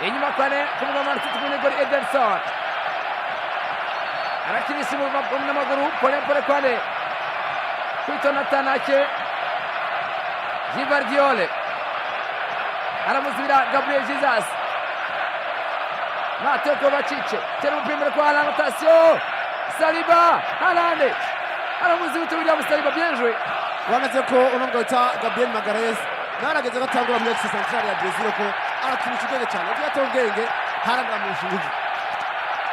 inyuma kwane kumugwa Man City kuri Ederson arakinisha n'amaguru pole kwane kwitona Tanake Gvardiol aramuzibira Gabriel Jesus Mateo Kovacic tera umupira kwa Haaland, attention Saliba Haaland aramuzibira William Saliba, bien joué. wamaze ko unonga wita Gabriel Magalhaes narageze gatangura muri Axe Central ya Brazil ko arakinisha ubwenge cyane ugiye atongenge Haaland amushinguye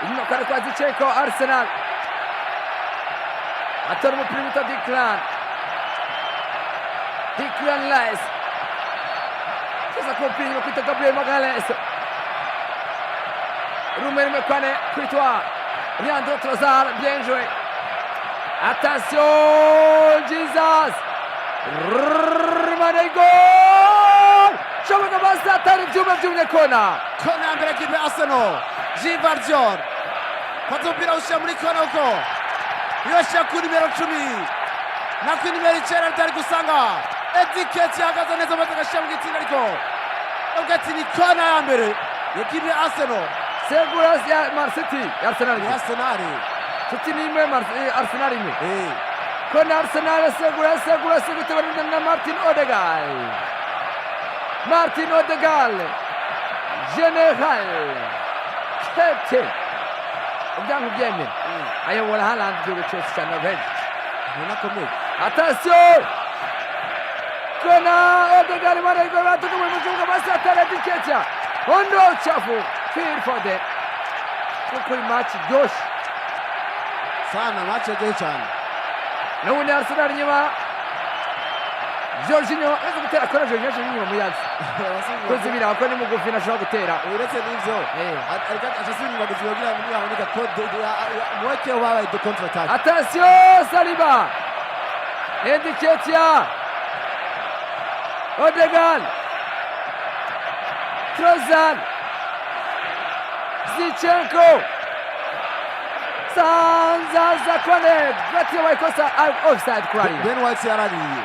inyuma kare kwa Zinchenko Arsenal atora umupira wita Declan Rice sasa kwa mpira inyuma kwita Gabriel Magalhaes Romain Mekwane kwitwa Leandro Trossard, bien joué. Attention Jesus Mané gol shoboka basi atari ivyuma vy'umunyekona kona mbere kipe Arsenal Gvardiol fata umupira ushira muri kona uko yoshya ku nimero 10 na ku nimero 9 atari gusanga Etiketi yagaze neza maze agashira mu gitsina ariko ugati ni kona ya mbere ya kipe Arsenal Seguras ya Man City Arsenal City ni imwe Arsenal imwe kona Arsenal Seguras gutabara na Martin Odegaard General Kete ubyangu byemera ayobora Haaland igihugu cyose cya Norvege unakomeye attention kona Odegaard Manego batuka mu muzungu basi atara Diketia ondo chafu Phil Foden kuko match josh sana match yagiye cyane n'ubundi Arsenal nyuma Jorginho aza gutera kora Jorginho nyuma mu yatsi kuzibira ko ni mugufi nashobora gutera uretse n'ivyo ariko ashasubira guziba kugira ngo yaboneka code mweke wabaye de contre attaque. Attention Saliba Ndiketia Odegaard Trossard Zinchenko Sanza Kone Gati waikosa offside kwari Ben White yarariye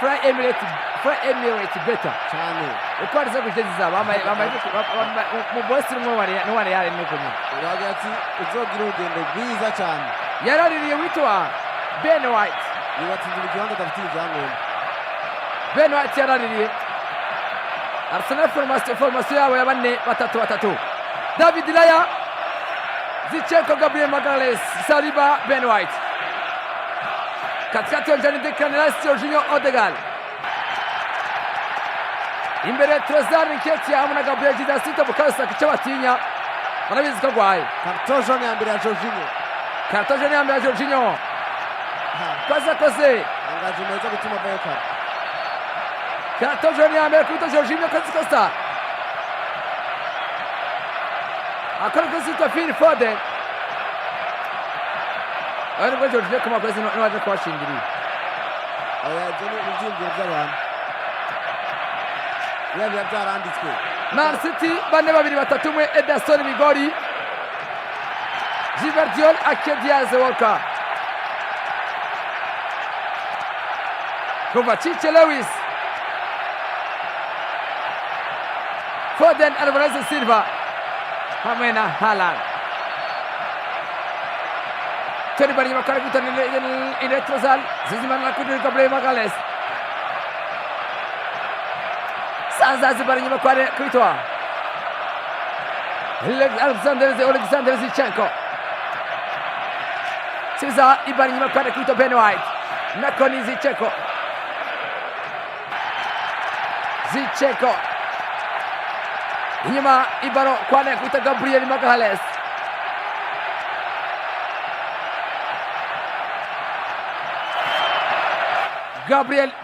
Fry Emirates better cyane uko arizo kugeza zaba mu bosi n'uwari yari nuko nyine yagati uzogira urugendo rwiza cyane yaraririye witwa Ben White yubatsinze ikibanza adafite ibyangombwa Ben White yaraririye Arsenal formation yabo ya 4-3-3 David Raya Zinchenko Gabriel Magalhaes Saliba Ben White katikati ya Declan Rice Jorginho Odegaard imbere Trossard Nketiah hamwe na Gabriel Jesus Bukasa kice batinya barabizi ko gwaye karto jaune ya mbere ya Jorginho koze angaje neza gutuma Bayern karto jaune ya mbere kuto Jorginho kosa akora kusitwa Phil Foden ariko Jorginho kama kwese n'aje kwashingiriye jeni ubyimvira by'abantu yabya byaranditswe Man City 4-2-3 Ederson Bigori Gvardiol Diaz Walker Kovacic Lewis Foden Alvarez Silva hamwe na Haaland Toni bari makara kutana ile Trossard zizimana na kudiri Gabriel Magalhaes Sanza zibari nyuma kwa kuitwa Alexander Zinchenko Siza ibari nyuma kwa kuitwa Ben White Nakoni Zinchenko inyuma ibaro kwa kuitwa Gabriel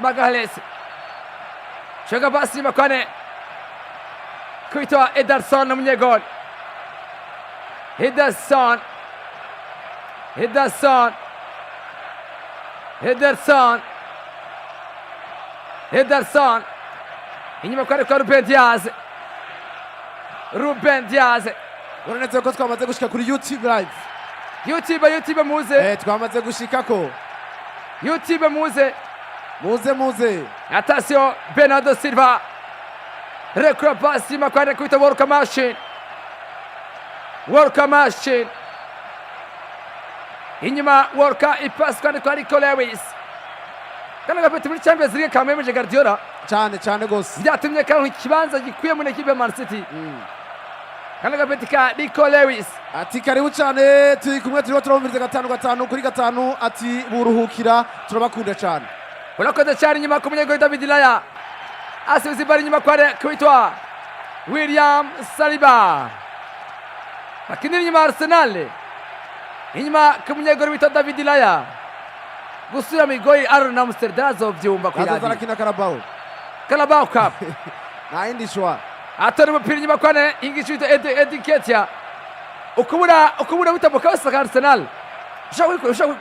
Magalhaes Shoga basi makwane kuitwa Ederson mnyegol Ederson inyuma kwa Ruben Diaz uranetse ko twamaze gushika kuri YouTube live YouTube muze twamaze gushikako YouTube muze Attention, Bernardo Silva rekura pasi inyuma kwa kwita Walker Machine. Walker Machine inyuma, Walker ipasi kwa Nico Lewis. Kana gapeti muri Champions League kamemeje Guardiola cyane gose, byatumye karonka ikibanza gikwiye muri equipe ya Man City. Kana gapeti ka Nico Lewis ati karibu cyane, turi kumwe, turiho turumviriza 5-5 kuri 5, ati buruhukira, turabakunda cyane. urakoze cyane. Inyuma ku munyegoli David Raya asubiza ibari inyuma kwa kwitwa William Saliba, akinira inyuma Arsenal. Inyuma ku munyegoli witwa David Raya gusura migoli Arsenal Amsterdam azovyumva ku Azazana kina Carabao Cup na indi shwa atari umupira inyuma kwa ingishi witwa Eddie Nketiah. ukubura witabuka wasaka Arsenal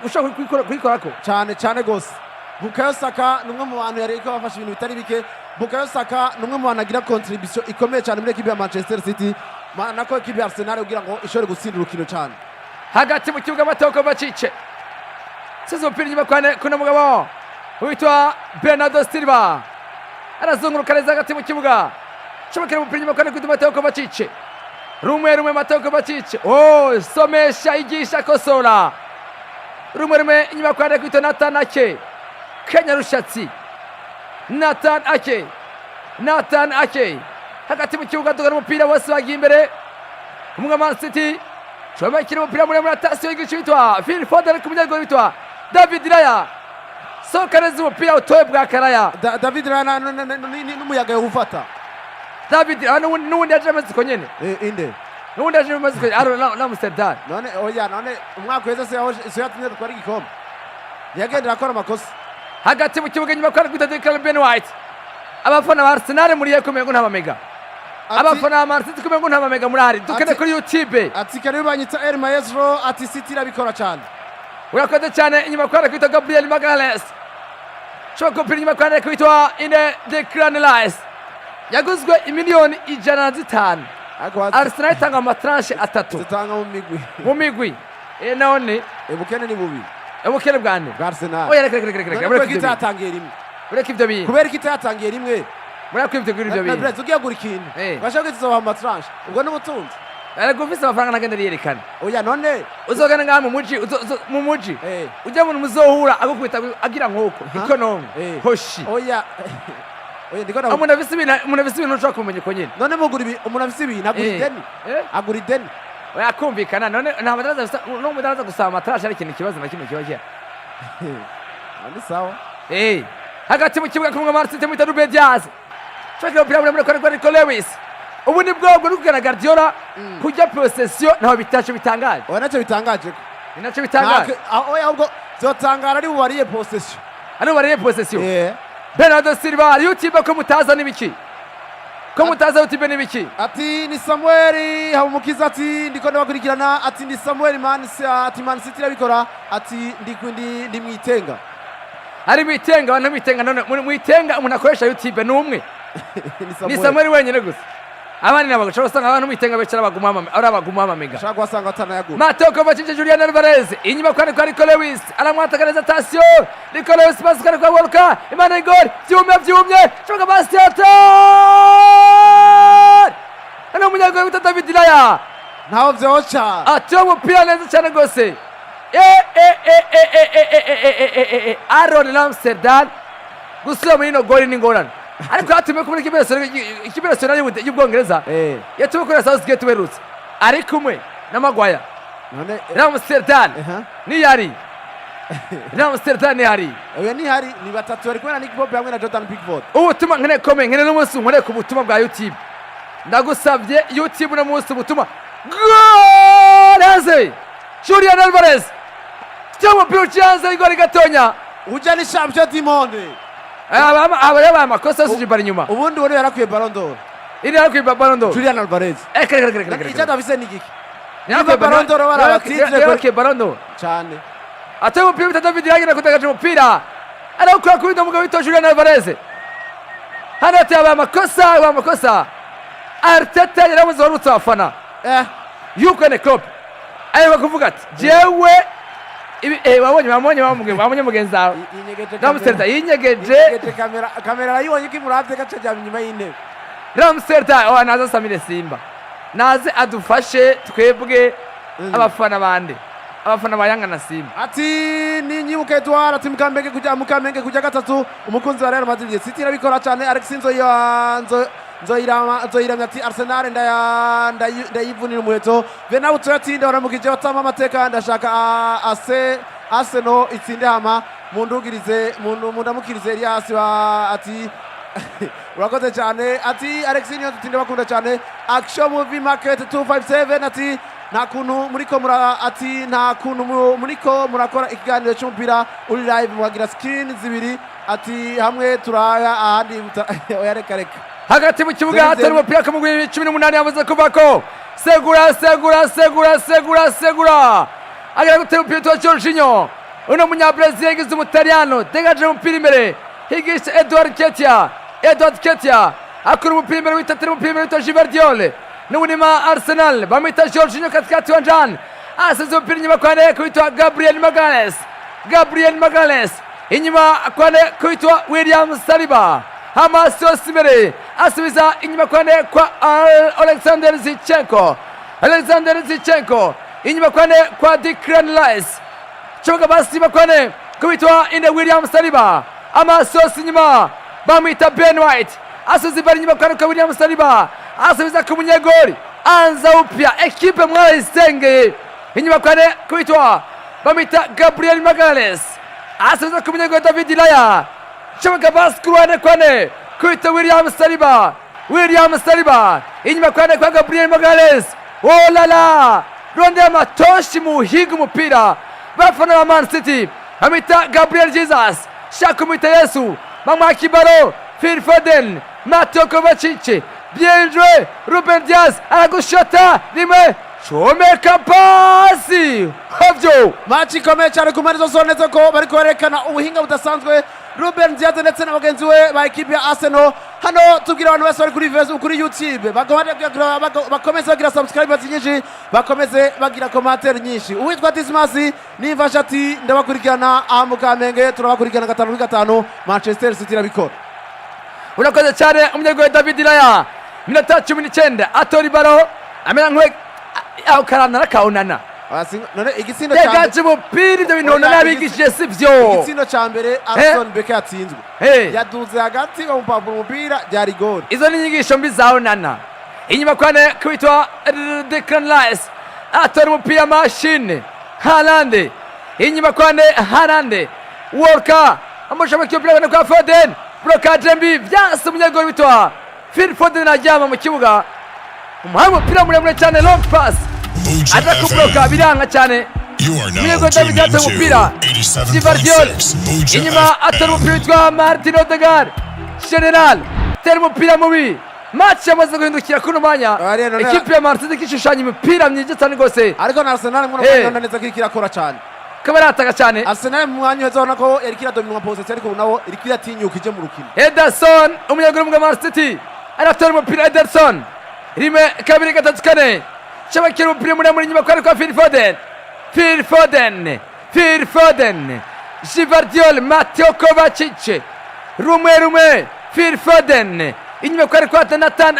ushaka kuyikorako cyane gose. Bukayo Saka numwe mu bantu yari ko bafasha ibintu bitari bike. Bukayo Saka numwe mu bantu agira contribution ikomeye cyane muri equipe ya Manchester City, nako equipe ya Arsenal kugira ngo ishobore gutsinda urukino cyane. Hagati mu kibuga Matoko Bacice sizo umupira inyuma kuna mugabo witwa Bernardo Silva arazunguruka neza hagati mu kibuga, shobokera umupira inyuma kwa kwitwa Matoko Bacice. Rumwe Matoko Bacice, somesha, igisha, kosora. Rumwe inyuma kwa kwitwa Nathan Ake, Kenya Rushatsi. Nathan Ake hagati mu kibuga dugana umupira wose bagiye imbere. Umwe Man City shobokera umupira muri atasiyo y'igice witwa Phil Foden ku munyegoli witwa David Raya. Sokareza umupira utoye bwa Karaya. David Raya n'umuyaga yo gufata. David n'ubundi yaje amaze ko nyene. Inde. N'ubundi yaje amaze ko na Amsterdam. None umwaka wese se yatumye twari igikombe. Yagendera akora amakosa. Hagati mu kibuga nyuma kwa kwita Declan Ben White. Abafana ba Arsenal muri yekomeye ngo ntabamega. Abafana ba Man City kumenya ngo ntabamega muri hari. Dukene kuri YouTube. Ati kare banyita El Maestro, ati City irabikora cyane. Urakoze cyane. Inyuma kwa kwita Gabriel Magalhaes. Shoko pili inyuma kwa kwita Declan Rice. Yaguzwe imiliyoni 105. Arsenal itanga amatranche 3. Zitanga mu migwi. None ubukene ni bubi. Ubukene bwane bwa Arsenal. Oya reka. Ureke itatangiye rimwe. Ureke ibyo bintu. Kubera itatangiye rimwe. Murakwibye kuri ibyo bintu. Brez ugiye gura ikintu. Bashaka kuzoba amatranche. Ubwo n'ubutunzi. Ariko ufise amafaranga nagenda yerekana. Oya none uzogana ngaha mu muji. Ujya mu muzohura agukubita agira nkoko. Ikonomi. Hoshi. Oya ndiko na umuntu afise ibintu ushaka kumenya ko nyine. None mugura ibi umuntu afise ibintu agura ideni. Oya kumvikana none nta madaraza no mudaraza gusaba amatrash ari ikintu kibazo na kimwe kibaje. Ani sawa. Hagati mu kibuga kumwe Man City mu Ruben Dias. Shaka upira muri kwa Nico Lewis. Ubu ni bwobwo n'ukugana Guardiola kujya possession naho bitacho bitangaje. Oya naco bitangaje. Inacho bitangaje. Oya ubwo zotangara ari bubariye possession. Ari bubariye possession. Bernardo Silva YouTube ko mutaza nibiki. Ko mutaza YouTube nibiki. Ati ni Samuel Habumukiza, ati ndiko ndabakurikirana, ati ni Samuel Man City irabikora, ati ndi mwitenga. Ari mwitenga, abantu mwitenga none mwitenga umuntu akoresha YouTube numwe. Ni Samuel wenyine gusa. Abandi nabagashobora usanga abantu mwitenga becara bagumama mega. Shaka wasanga atanayagura. Matoko Bacice Julian Alvarez inyuma kwa Nico Lewis aramwatakareza attention. Nico Lewis passe kwa Walker. Imana igor byumye. Shoka Bastiata. Ana munyago wita David Raya. Ntaho vyocha. Ati umupira neza cyane gose. Aaron Amsterdam gusubira muri no goli n'ingorane. Ariko hatume kubura ikibereso y'Ubwongereza yatume kuri Southgate werutse ari kumwe na Maguire none Amsterdam ni yari Amsterdam ni yari oya ni hari ni batatu bari kumwe na Nick Pope hamwe na Jordan Pickford. Ubutuma nkene n'umunsi nkore ku butumwa bwa YouTube ndagusabye YouTube no munsi ubutumwa golaze Julian Alvarez cyangwa Piuchanza igori gatonya uja ni champion du monde. Aba amakosa sijibara inyuma. Ubundi wari yarakwiye Ballon d'Or. Iri yarakwiye Ballon d'Or. Julian Alvarez. Kare. Icyo ndavise ni giki? Yarakwiye Ballon d'Or barabatsinze. Yarakwiye Ballon d'Or. Cyane. Ate umupira bita David Raya kutagaje umupira. Arakora kubita umugabo witwa Julian Alvarez. Hano aba amakosa. Arteta yaramuze warutse afana. Yuko Klopp. Ayo kuvuga ati jewe wabonye mugenzi wawe Amsterdam yinyegeje kamera arayibonye ko imuravye gace jya inyuma y'intebe. Ramsdale naze asamire Simba naze adufashe twebwe abafana bande abafana bayanga na Simba ati ni nyibuke Edouard ati Mukamenge kujya gatatu umukunzi wa Real Madrid City irabikora cyane Alex Nzoyiramya ati Arsenal ndayivunira umuheto Venau tuyatinde baramukije batama amateka ndashaka Arsenal itsinde hama mundamukirize Elias ati urakoze cyane ati Alex niyo tutinde bakunda cyane Action Movie Market 257 ati nta kuntu muriko murakora ikiganiro cy'umupira uri live muhagira screen zibiri ati hamwe turaya ahandi oyareka hagati mu kibuga hatari umupira kamugwi 18 yamaze kuvako segura agera gutera umupira wa Jorginho uno munya Brazil yagize umutaliano degaje umupira imbere higisha Edouard Ketia akura umupira imbere witatira umupira imbere wa Gvardiol n'unima Arsenal bamwita Jorginho katikati wanjani asize umupira inyuma kwane kuitwa Gabriel Magalhaes inyuma kwane kuitwa William Saliba Hamas imbere asubiza inyuma kwane kwa Alexander Zinchenko inyuma kwane kwa Declan Rice choga basi kwane kuitwa inde William Saliba Hamas inyuma bamwita Ben White asubiza ibari inyuma kwane kwa William Saliba asubiza ku munyegori anza upya ekipe mwaisenge inyuma kwane kuitwa bamwita Gabriel Magalhaes asubiza ku munyegori David Raya choga basi kwane kuitwa William Saliba inyuma kwane kwa Gabriel Magalhaes oh la la ronde amatoshi muhiga umupira bafana ba Man City bamwita Gabriel Jesus shaka umwita Yesu bamwaka ibaro Phil Foden Mateo Kovacic bien joué Ruben Diaz aragushota rimwe comeka pasi havyo machi ikomeye cyane ku mpande zose neza ko bari kwerekana ubuhinga budasanzwe Ruben Diaz ndetse n'abagenzi we ba ekipe ya Arsenal hano tubwira abantu bose bari kuri Facebook kuri YouTube bakomeze bagira subscribe nyinshi bakomeze bagira commentaire nyinshi uwitwa Dismas nimfasha ati ndabakurikirana aha mu Kamenge turabakurikirana 5-5 Manchester City irabikora urakoze cyane umunyegori David Raya minota 19 atori baro amera nkwe aho karana rakaonana none igisindo cyane tegaje umupira ibyo bintu nabigishije sivyo igisindo cya mbere Arsenal Beke yatsinzwe yaduze hagati umupapuro umupira byari goal izo ni inyigisho mbi zaho nana inyuma kwane kwitwa Declan Rice atora umupira machine Haaland inyuma kwane Haaland Walker amushamaki umupira kwa Foden blokaje mbi vyase umunyegori witwa Phil Foden ajyama mu kibuga umuhanga umupira muremure cyane long pass aza kubloka biranga cyane umunyegori David yatse umupira Gvardiol inyuma atora umupira witwa Martin Odegaard General tera umupira mubi match yamaze guhindukira kuno mwanya ekipe ya Man City kishushanya imipira myinshi cyane gose ariko na Arsenal mwo mwanya neza kirakora cyane kabarataka cyane Arsenal mu mwanya weza nako erikira dominwa position ariko nawo erikira tinyuka ije mu rukino Ederson umunyegori wa Man City aratora umupira Ederson rime kabiri gatatu kane shabakira umupira muri nyuma kwa Phil Foden Gvardiol Mateo Kovacic rume Phil Foden inyuma kwa Nathan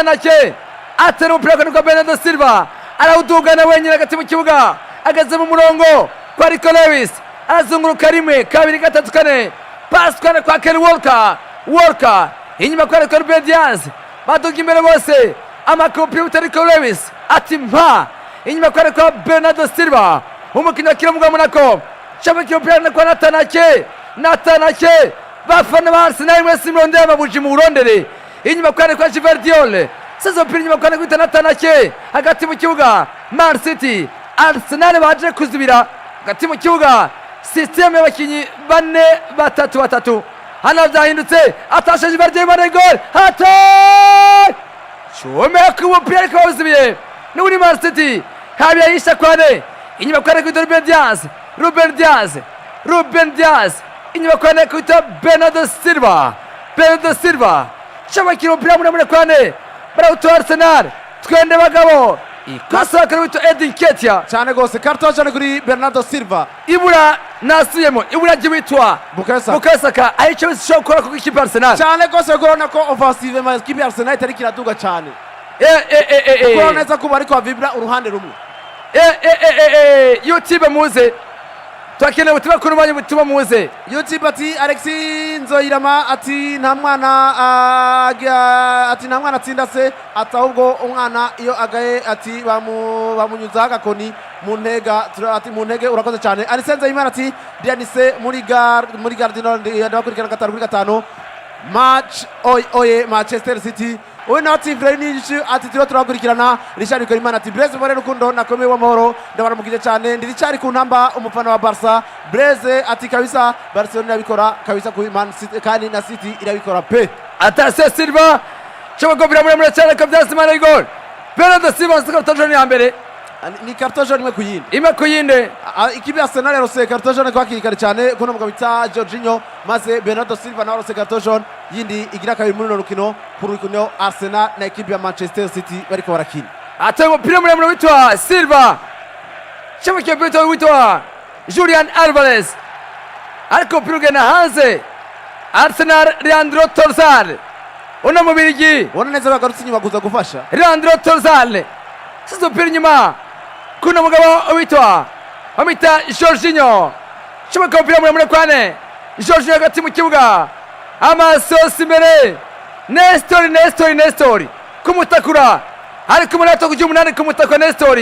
Ake atera umupira kwa Bernardo Silva arawudugana wenyine hagati mu kibuga agaze mu murongo kwa Rico Lewis azunguruka rimwe kabiri gatatu kane pass kwa Kyle Walker inyuma kwa Ruben Diaz baduga imbere bose amakompiyuta Rico Lewis ati mpa inyuma kwa Bernardo Silva umukinnyi wa Kiramugwa Monaco shabaki umupira kwa Nathan Ake bafana ba Arsenal mwese mronde ababuji mu urondere inyuma kwa Gvardiol sasa umupira inyuma kwa Nathan Ake hagati mu kibuga Man City Arsenal baje kuzibira hagati mu kibuga system y'abakinyi 4-3-3 hano byahindutse atashe Gvardiol mane goal comeka umupira kwa uzibiye n'uri Man City habya yisha kwane inyuma kwa Ruben Diaz inyuma kwa Bernardo Silva shabakira umupira muremure kwane barawutora Arsenal twende bagabo ikosa kuri Edin Ketia cyane gose karto cyane kuri Bernardo Silva ibura nasuyemo iburagi witwa Bukayo Saka arico bishobora gukora ku ikipe Arsenal cyane rwose kubona ko offensive ma ikipe ya Arsenal itari kiraduga cyane kubona neza ko bari kwa vibra uruhande rumwe YouTube muze twakeneye ubutumwa kuri umwanya ubutumwa muze YouTube ati Alexis Nzoyirama ati nta mwana atsinda se ati ahubwo umwana iyo agaye ati bamunyuza agakoni mu ntege urakoze cyane Alice Nzoyimana ati Dianise muri Gardino ndabakurikirana 5-5 match oye Manchester City we nati Vrenici ati turakurikirana Richard Korimana ati Blaise More Rukundo nakomeye w'amahoro ndabaramukije cyane ndi Richard ku ntamba umufana wa Barca Blaise ati kabisa Barcelona irabikora kabisa ku Man City kandi na City irabikora pe atase Silva cyangwa biramure cyane ko byasimana igol Bernardo Silva karton jaune ya mbere ni karton jaune imwe kuyinde ikipe ya Arsenal yarose karton jaune kwa kirikari cyane kuno mugabo bita Jorginho maze Bernardo Silva na yarose karton jaune yindi igira kabiri muri rukino ku rukino Arsenal na ikipe ya Manchester City bariko barakina atari umupira muremure witwa Silva cyangwa witwa Julian Alvarez ariko pirugena hanze Arsenal Leandro Trossard ona mubirigi ona neza bagarutse inyuma kuza gufasha Leandro Trossard sizo pira inyuma kuna mugabo witwa amita Jorginho cyangwa umupira muremure kwane Jorginho hagati mu kibuga amasosi imbere Nestor kumutakura ariko umunota ku8 kumutakura Nestor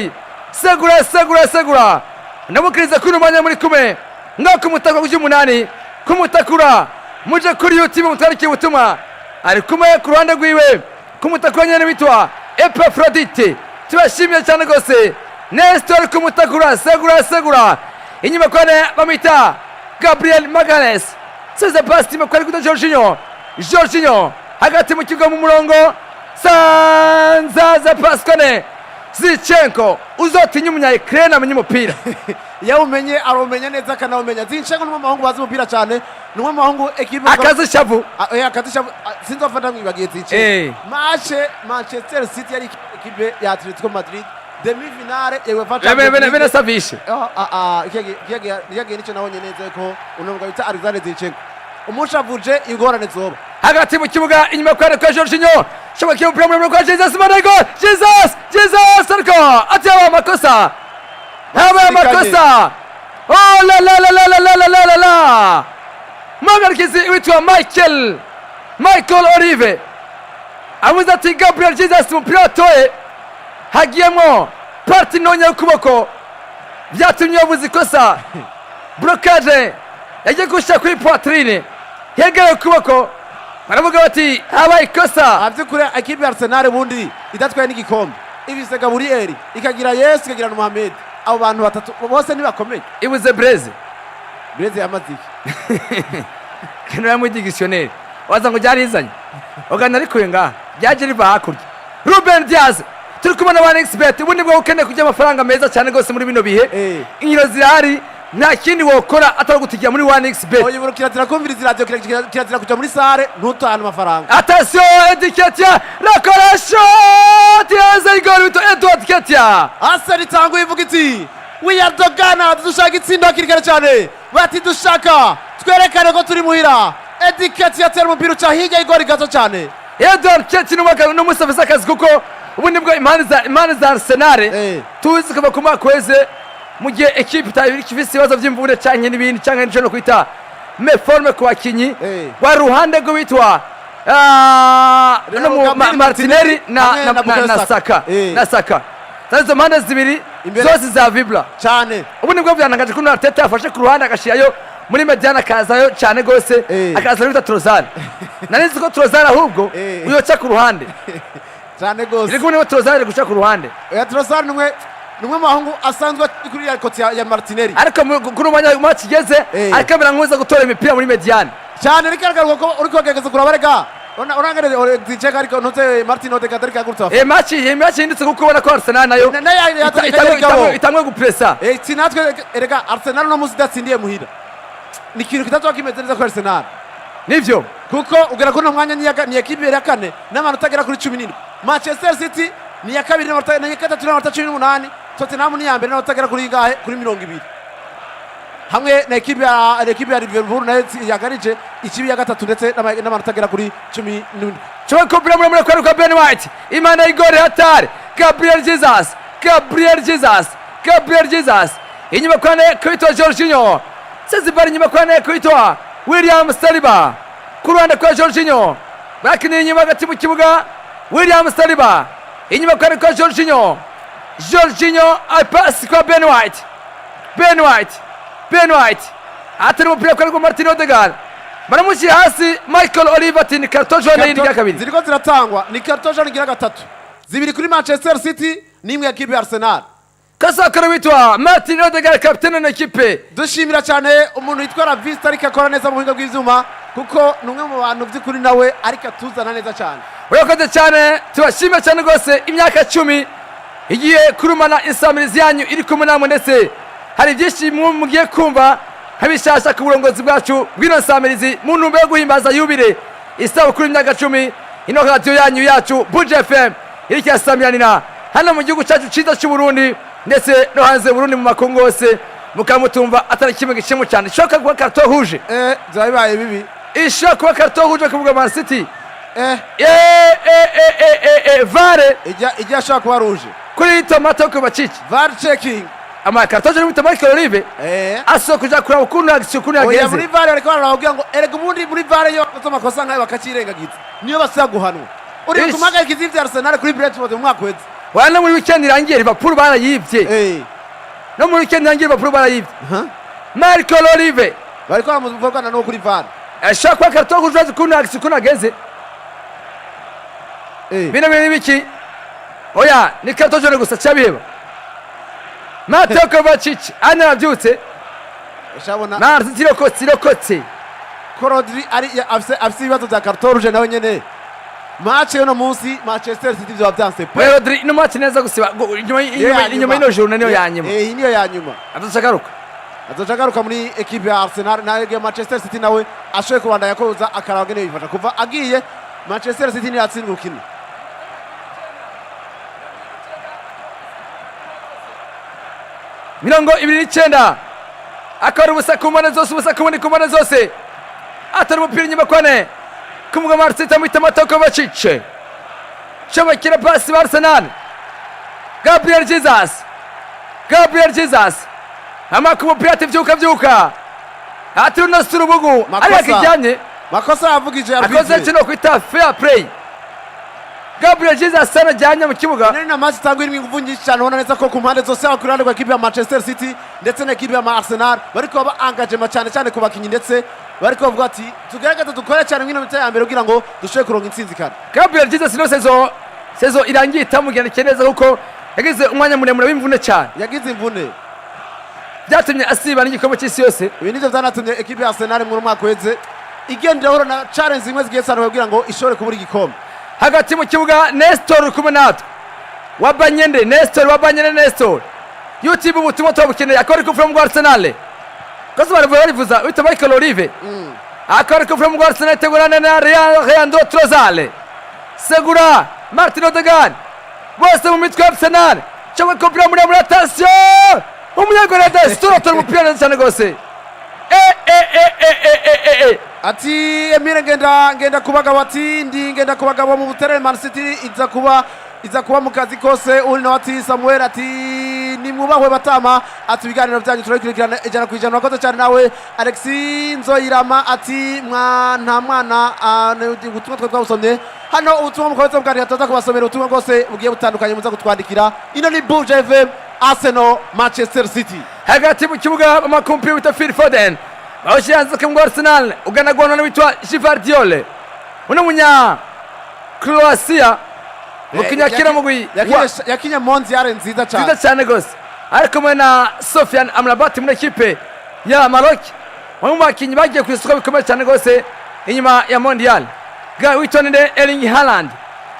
segura ndamukiriza kuri umwanya muri kumwe ngo kumutakura ku8 kumutakura muje kuri YouTube mutarikiye ubutumwa ari kumwe ku ruhande rwiwe kumutakura nyene bitwa Epafrodite tubashimiye cyane gose Nestor kumutakura segura inyuma kwane bamita Gabriel Magalhaes seza pasti makwari kuto Jorginho hagati mu kigo mu murongo Sanzaza Pascone Zinchenko uzotinya umunya Ukraine amenye umupira yawumenye aromenya neza kanawumenya Zinchenko numwe mahungu bazi umupira cyane numwe mahungu ekipe akazi shavu sinzofata mwibagiye Zinchenko Manchester City yari ekipe ya Atletico Madrid demi-finale UEFA Champions League bene savishe yage nico nabonye neza ko unomugabo bita Alexander Zinchenko umushavuje ingorane zoba hagati mu kibuga inyuma kwa Jorginho shobokiye umupira muri kwa Jesus Marego Jesus ariko ataba amakosa oh la Magarkizi witwa Michael Olive amuze ati Gabriel Jesus umupira toye hagiyemo parti nonya ukuboko byatumye yabuze ikosa blocage yagiye gushaka kuri poitrine yegeye ukuboko baravuga bati habaye ikosa avyukure ekipe ya Arsenal bundi idatwaye n'igikombe ibise Gabriel ikagira Yesu ikagira na Mohamed abo bantu batatu bose nibakomeye ibuze Blaise yamaziki kino ya mudigisiyoneri waza ngo ryarizanye ogana ariko yenga ryaje riva hakurya Ruben Diaz turi kubona ba expert ubundi bwo ukeneye kujya amafaranga meza cyane gose muri bino bihe inkino zirahari nta kindi wokora atari gutigira muri 1xbet oyo kirazira kumviriza radio kirazira kuja muri sare ntutahana amafaranga attention Ediketia la correction tiaza igoro to Edward Ketia Arsenal tangu ivuga iti we are the Gunners dushaka itsinda kirikare cyane bati dushaka twerekane ko turi muhira Ediketia tera umupira uca hirya igori gato cyane Edward Ketia n'umusafisa akazi kuko ubundi bwo imana za Arsenal tuzi kuba kuma kweze mu gihe ekipe itabiri kifise ibibazo by'imvune canke n'ibindi canke n'icyo no kwita meforme ku bakinyi wa ruhande rwo bitwa Martinelli na Saka zazo mpande zibiri zose za vibra cyane ubundi bwo byanangaje kuno Arteta afashe ku ruhande agashirayo muri mediana akazayo cyane gose akaza bita Trossard nanizi ko Trossard ahubwo uyoca ku ruhande cyane gose iri kumwe Trossard guca ku ruhande Trossard numwe mahungu asanzwe kuri ya koti ya Martinelli ariko kuri umwanya mu kigeze akamera nkuza gutora imipira muri mediane cyane rikaragaruka ko uri kwagegeza kurabarega urangare Zinchenko ariko note Martin Odegaard ariko agurutsa match inditse kuko ubona ko Arsenal nayo itamwe gupressa sinatwe erega Arsenal no musi datsindiye muhira ni kintu kitatwa kimeze neza ko Arsenal nivyo kuko ugera ko no mwanya ni ekipe ya kane n'amanota agera kuri 17 Manchester City ni ya kabiri n'amanota 18 Tottenham ni ya mbere n'amanota agera kuri ngahe kuri 20 hamwe na ekipe ya Liverpool nayo yagarije ikibi ya gatatu ndetse n'amanota agera kuri 17. Choma kupira muremure kwa Ben White. Imana igore hatari. Gabriel Jesus. Inyuma kwane kuitwa Jorginho. Sezibari inyuma kwane kuitwa William Saliba. Kuruhande kwa Jorginho. Bakini inyuma hagati mu kibuga William Saliba. Inyuma kwane kwa Jorginho. Pasi kwa Ben White. Atari umupira kwa Martin Odegaard. Baramushi hasi Michael Oliver ati ni karto jaune y'indi ya kabiri. Ziriko ziratangwa ni karto jaune gira gatatu. Zibiri kuri Manchester City n'imwe ya ekipe ya Arsenal. Kasakara witwa Martin Odegaard kapiteni na ekipe. Dushimira cyane umuntu yitwa Ravista ariko akora neza mu buhinga bw'ivyuma kuko numwe mu bantu by'ukuri nawe ariko atuzana neza cyane. Urakoze cyane tubashimira cyane rwose imyaka 10 igiye kurumana insamirizi yanyu iri kumwe namwe ndetse hari byinshi mugiye kumva habishasha ku burongozi bwacu bw'ino nsamirizi mu ntumbero yo guhimbaza yubile isabukuru y'imyaka 10 ino radio yanyu yacu Buja FM iriko yasamiranira hano mu gihugu cyacu ciza cy'u Burundi ndetse no hanze Burundi mu makungu yose mukamutumva atari kimwe gishimo cyane shoka kuba carton rouge zabibaye bibi ishoka kuba carton rouge kuvuga Man City vare ijya shaka kuba rouge kuri tomato ko bacici var checking ama carton jaune mutamaki Olive aso kuja kura ukuntu agisukuru yageze oya muri vare ariko barababwira ngo erega ubundi muri vare yo makosa nkayo bakacirengagiza niyo basiya guhanwa uri kumaga ikizivye Arsenal kuri Brentford mu mwaka weze wana muri weekend irangiye Liverpool barayivye no muri weekend irangiye Liverpool barayivye Michael Olive bariko baramuvugana no kuri vare ashaka kwa carton rouge ukuntu agisukuru yageze bino biki oya ni carton jaune gusa cyabiheba Mateo Kovacic anavyutse shabona Martin Rodri ari afise ibibazo bya carton rouge nawe nyene match yo no munsi Manchester City byo byanse Rodri no match neza gusiba inyuma ino journée niyo yanyuma niyo yanyuma atashagaruka muri equipe ya Arsenal na Manchester City nawe ashoye kubanda yakoza akarabwe ne bifasha kuva agiye Manchester City ni yatsindwa urukino 29 akora ubusa ku mpande zose atari umupira inyuma kwane kumugwa Martin amwita Mateo Kovacic shobakira pasi ba Arsenal Gabriel Jesus amaka umupira ativyuka ati unasura ubugu ari akijyanye makosa yavugije akoze cyo kwita fair play Gabriel Jesus sana janya mu kibuga nari na match tangwa irimo ingufu nyinshi cyane ubona neza ko ku mpande zose aho kurande kwa equipe ya Manchester City ndetse na equipe ya Arsenal bariko ba engagement cyane ku bakinyi ndetse bariko bavuga ati tugerageza dukore cyane mwino mitaya mbere kugira ngo dushobe kuronka intsinzi kandi Gabriel Jesus no sezo irangiye itamugendekeye neza kuko yagize umwanya muremure w'imvune cyane yagize imvune byatumye asiba n'igikombe cy'isi yose ibi nivyo byanatumye equipe ya Arsenal mu mwaka weze igendera horo na challenge zimwe zigiye sana kugira ngo ishobore kubura igikombe hagati mu kibuga Nestor kumenato wabanyende Nestor YouTube ubutumwa twabukeneye akora ko from Arsenal kazo barivuza wita Michael Olive akora ko from Arsenal tegurana na Leandro Trossard segura Martin Odegaard bose mu mitwe Arsenal cyangwa kopira muri attention umunyagora Destor mu pira cyane gose ati Emile ngenda kubagabo ati ngenda kubagabo mu butere Man City iza kuba mu kazi kose uri no ati Samuel ati ni mwubahwe batama ati biganiro byanyu turakurikirana ijana ku ijana wakoze cyane nawe Alexis Nzoyirama ati nta mwana ubutumwa twabusomye hano ubutumwa mukomeze bwari toza kubasomera ubutumwa bwose bugiye butandukanye muza gutwandikira ino ni Buja FM Arsenal Manchester City hagati mu kibuga amakompi wita Phil Foden bawushiyanze ku Arsenal ugana gwana witwa Gvardiol uno munya Croatia mukinyakira mugwi yakinya Mondial nziza cyane gose ariko mena Sofiane Amrabat muri equipe ya Maroc mu makinyi bagiye kwisuka bikomeye cyane gose inyuma ya Mondial ga witonde Erling Haaland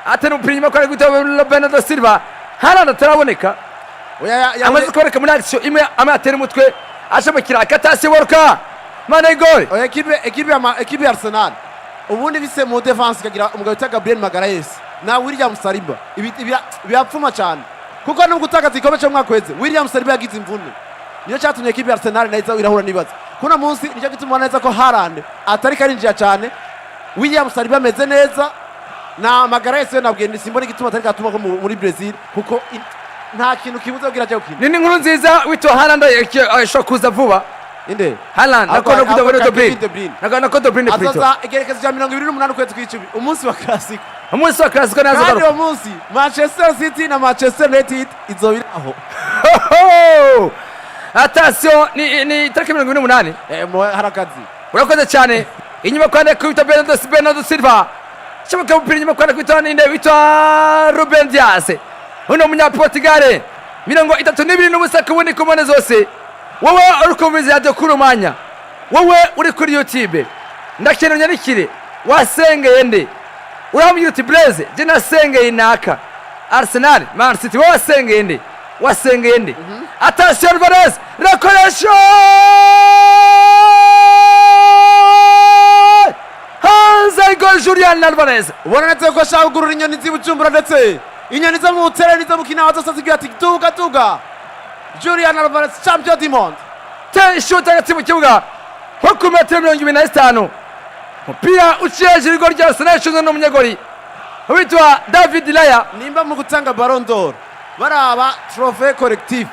atari umupira inyuma kwa gutwa Bernardo Silva Haaland ataraboneka amaze koreka muri action imwe amatera umutwe ashamukira akatasi worka Mane goal equipe ya Arsenal ubundi bise mu defense kagira umugabo utaga Gabriel Magalhaes na William Saliba ibi byapfuma cyane kuko nubwo utagaza ikombe cyo mwakweze William Saliba yagize imvune niyo cyatumye ekipe ya Arsenal nayo irahura n'ibibazo kuno munsi nicyo gituma neza ko Haaland atari karinjira cyane William Saliba ameze neza na Magalhaes nabwiye ni simbona igituma atari gatuma ko muri Brazil kuko nta kintu kibuze kugira cyo kintu ni inkuru nziza witwa Haaland ashobora kuza vuba inde Haaland nakono kudobo De Bruyne nako De Bruyne plutôt azaza igerekezo cya 28 ukwezi kw'icumi umunsi wa classic umunsi wa classic nazo kandi uwo munsi Manchester City na Manchester United izobira aho attention ni tariki 28 harakazi urakoze cyane inyuma kwande kwita Bernardo Silva shabuka umupira inyuma kwande kwita ninde witwa Ruben Dias uno munya Portugal 32 n'ubusa kubundi kumone zose wowe urukumviza yaje kurumanya wowe uri kuri YouTube ndakeneye nikire wasengeye nde urambye uti Blaze je nasengeye naka Arsenal Man City wowe wasengeye nde wasengeye nde attention Alvarez rakoresha Hanze gol Julian Alvarez ubona netse ko shagurura inyoni zibucumbura ndetse inyoni zo mu terre nizo mukina wazo zigira ati tuga Julian Alvarez champion du monde shot hagati mu kibuga nko ku metero 25 umupira uciyeje irigo rya Arsenal ishuzwe n'umunyagori witwa David Laya nimba mu gutanga Ballon d'Or baraba trophée collectif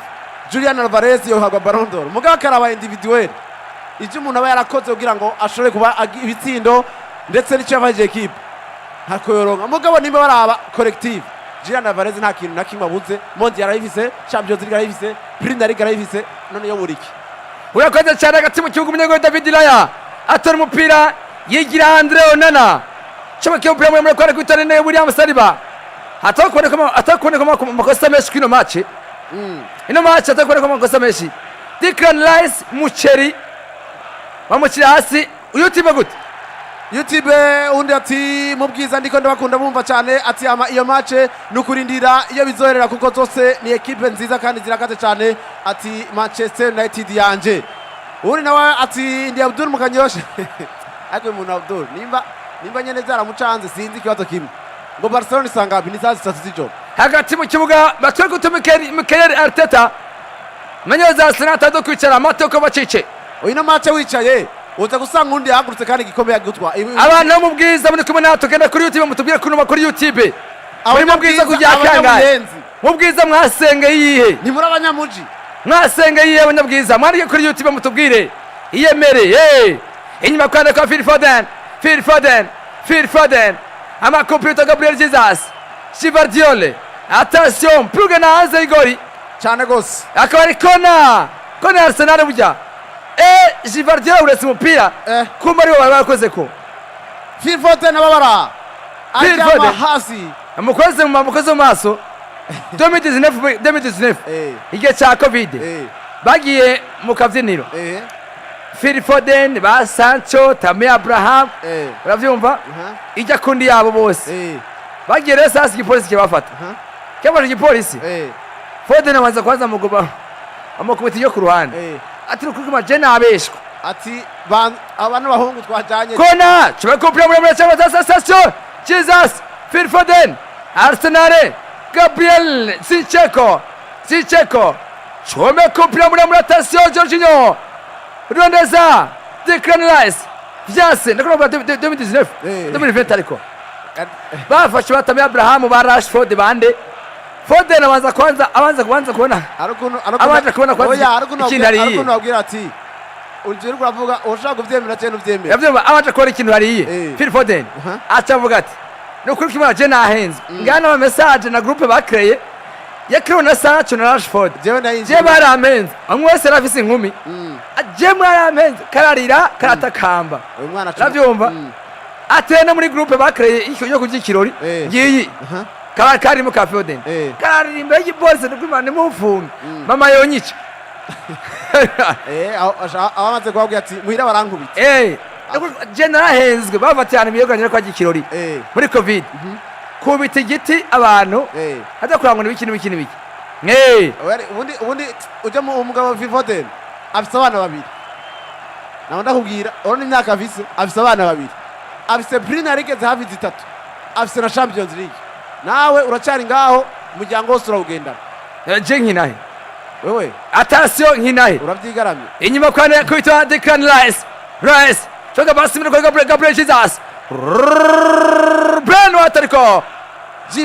Julian Alvarez yohabwa Ballon d'Or mugabo karaba individuel icyo umuntu aba yarakoze kugira ngo ashobore kuba ibitsindo ndetse n'icyo yabaje equipe hakoyoronga mugabo nimba baraba collectif Julian Alvarez nta kintu na kimwe abuze Mondial yarayifise Champions League yarayifise Premier League yarayifise none yo buriki urakoze cyane hagati mu kibuga umunyagori David Laya atora umupira yigira Andre Onana chamake umupira muri kwara kwitana ne William Saliba atakuboneka makosa menshi kino match ino match atakuboneka makosa menshi Declan Rice Mucheri bamucira hasi YouTube gute YouTube undi ati mu bwiza ndiko ndabakunda bumva cyane ati ama iyo match nukurindira iyo bizoherera kuko zose ni equipe nziza kandi zirakate cyane ati Manchester United yanje uri nawe ati ndi Abdul Mukanyosha akwe mu Abdul nimba nyene zaramucanze sinzi ikibazo kimwe ngo Barcelona isangabi nizazi sasa zijo hagati mu kibuga batwe gutumika Mikel Arteta manyoza Arsenal atado kwicara amatoko bacice uyino match wicaye uza gusanga undi yahagurutse kandi gikomeye agutwa abantu mu bwiza muri kumwe natwe genda kuri YouTube mutubwire kunuma kuri YouTube muri mu bwiza kujya kangaye mu bwiza mwasenge yihe ni muri abanyamuji mwasenge yihe abanyabwiza mwandike kuri YouTube mutubwire iyemere inyuma kwanda kwa Phil Foden ama computer Gabriel Jesus Gvardiol attention pluga na hanze igori cyane gose akaba ari kona Arsenal bujya Gvardiol uretse umupira kumba ari barakoze ko Phil Foden ababara ajya hasi amukoze mu maso 2019 igihe cya covid bagiye mu kabyiniro Phil Foden ba Sancho Tammy Abraham uravyumva ijya kundi yabo bose bagiye rero sasa igipolisi kibafata cyabanje igipolisi Foden amaze kwanza mugoba amukubita yo ku ruhande ati rukuma je nabeshwa ati abantu bahungu twajanye kona chuma kopira muri cyangwa sasa Jesus Phil Foden Arsenal Gabriel Zinchenko chuma kopira muri attention Jorginho Rwandeza Declan Rice vyase ndakora 2019 2020 ariko bafashe batame Abraham ba Rashford bande Foden abanza kubona abanza kubona kwa ikintu hariye abwira ati ujye uravuga ushaka kuvyemera cyane uvyemera yavyumva abanza kubona ikintu hariye Phil Foden acavuga ati no kuri kimwe je nahenze ngana ama message na groupe bakreye yakiro na Sancho na Rashford je baramenze amwese arafise inkumi je mwaramenze kararira karatakamba navyumva atene muri groupe bakreye icyo yo kugikirori ngiyi kari mu Cafe Foden karirimba y'ibose n'kwimana mufunga mama yonyica abamaze kwabwira ati muhira barankubita je narahenzwe bavatana imiyoganyira kwa gikirori muri covid kubita igiti abantu hada kurangwa n'ibiki ubundi ujya mu umugabo Phil Foden afite abana babiri naho ndakubwira urone imyaka afite abana babiri afite Premier League hafi 3 afite na Champions League nawe uracari ngaho umuryango wose urawugendana je nkinahe wewe atasiyo nkinahe urabyigaramye inyuma kwane kwitwa Declan Rice shoga basi mbere kwa Gabriel Jesus Ben watariko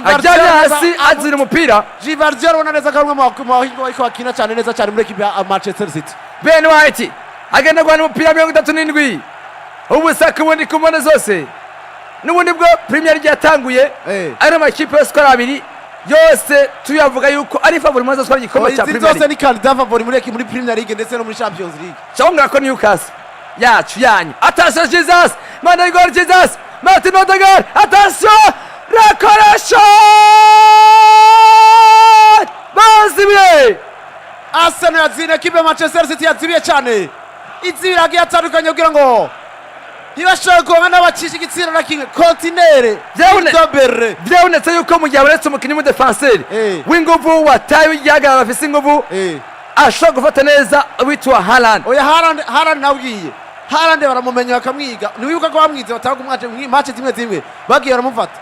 ajyanye hasi azira umupira Givardiol ubona neza ko ari umwe mu bahingo ariko akina cyane neza cyane muri ekipi ya Manchester City. Ben White agenda guhana umupira 37 ubusaka ubundi ku mpande zose n'ubundi bwo Premier League yatanguye ari amakipe yose ari abiri yose tuyavuga yuko ari favori maze twari igikombe cya Premier League zose ni candidat favori muri Premier League ndetse no muri Champions League. cyangwa ko Newcastle yacu yanyu attention Jesus Mane gol Jesus Martin Odegaard attention recollection bazibye Arsenal yazine ekipe ya Manchester City yazibiye cyane izibiragiye atandukanye kugira ngo ntibashobora kuba n'abacisha igitsina na kimwe kontinere Dobere byabonetse yuko mu gihe abaretse umukinnyi w'umudefanseri w'inguvu wataye w'igihagarara afise inguvu ashobora gufata neza witwa Haaland. Oya Haaland nabwiye Haaland baramumenya bakamwiga ntiwibuka ko bamwize bataga umwaje match zimwe bagiye baramufata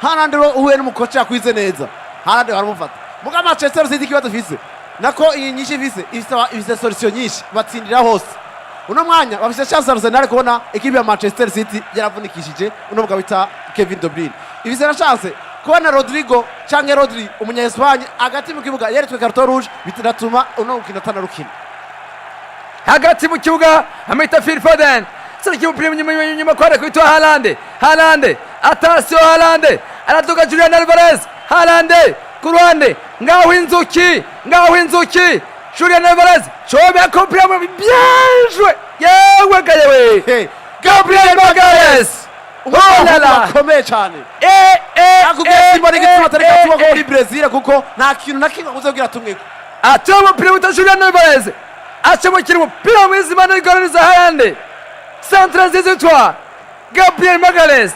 Haaland uhuye n'umukoci yakwize neza Haaland baramufata muga Manchester City kibazo fise nako iyi nyinshi ifise solution nyinshi batsindira hose uno mwanya bafise chance Arsenal kubona ekipe ya Manchester City yaravunikishije uno mugabo bita Kevin De Bruyne ifise na chance kubona Rodrigo canke Rodri umunya Espagne agati mu kibuga yeretswe carton rouge bitatuma uno ukina tanarukina hagati mu kibuga amita Phil Foden sari umupira nyuma kware kwitwa Haaland attention Haaland aratoka Julian Alvarez Haaland ku ruhande ngaho inzuki Julian Alvarez chobe akompira mu bien joué yewe gayewe Gabriel Magalhaes Olala komeye cyane akubwiye simbona igitsina atari gatuba muri Brazil kuko nta kintu na kimwe uzogira tumweko atoma umupira wita Julian Alvarez acomokera umupira mwizima n'igororiza Haaland centre zizitwa Gabriel Magalhaes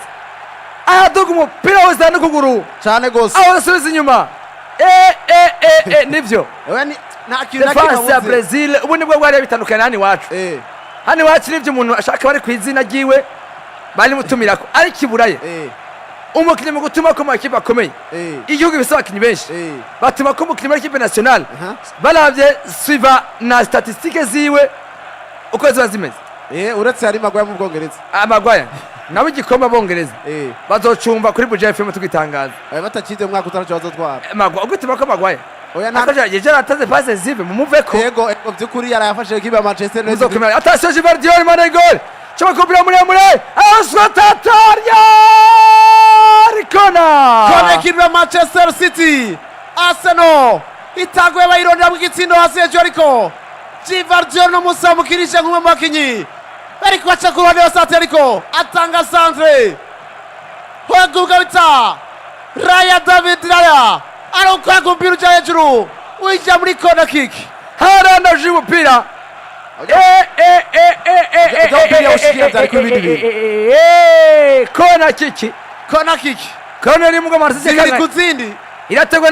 ahaduga umupira wose n'ukuguru cyane gose aho asubiza inyuma nivyo nta kintu na kimwe ya Brazil ubu nibwo bwari bitandukanye hano iwacu hano iwacu nivyo umuntu ashaka bari ku izina ryiwe bari mutumirako ari kiburaye umukinnyi mu gutuma ko makipe akomeye igihugu bisa abakinnyi benshi batuma ko umukinnyi w'ikipe nationale baravye suiva na statistique ziwe uko ziba zimeze uretse hari Magwaya mu Bwongereza Magwaya nabo igikombe abongereza bazocumva kuri Buja FM tugitangaza batakize umwaka utaracho bazotwara Magwaya ugutuma ko Magwaya oya nakaje yeje ataze passe zive mumuveko yego byukuri yarayafashe ekipe ya Manchester United uzokomera attention Givardiol Mane gol chama kubira muremure aswatatoria kona ekipe ya Manchester City Arsenal itagwe bayirondera mu gitsindo hasi Jericho Givardiol no Musa mukirisha nk'umwe mu bakinyi bariko baca ku ruhande wa Jericho atanga centre hoguga bita Raya David Raya aruka kumpira uja hejuru uija muri corner kick Haaland aje umupira corner kick corner iri mu Marseille kandi kuzindi irategwa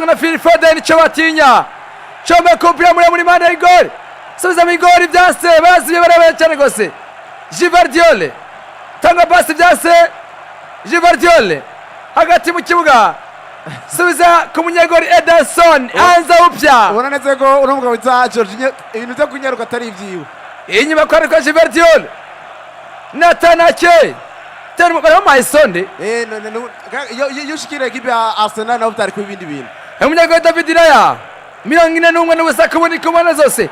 na Phil Foden cyo batinya chome kumpira muri Mane gol subiza mu gol byase baziye barabaye cyane gose Givardiol tanga pass byase Givardiol hagati mu kibuga subiza ku munyegori Ederson anza upya ubona neze ko uno mugabo bita Jorginho ibintu byo kunyaruka atari ivyiwe inyuma kwa ariko Givardiol Natanake tena baraho Maisonde yoshikira ekipe ya Arsenal na utari ku bindi bintu umunyegori David Raya 41 n'ubusaka bundi kumana zose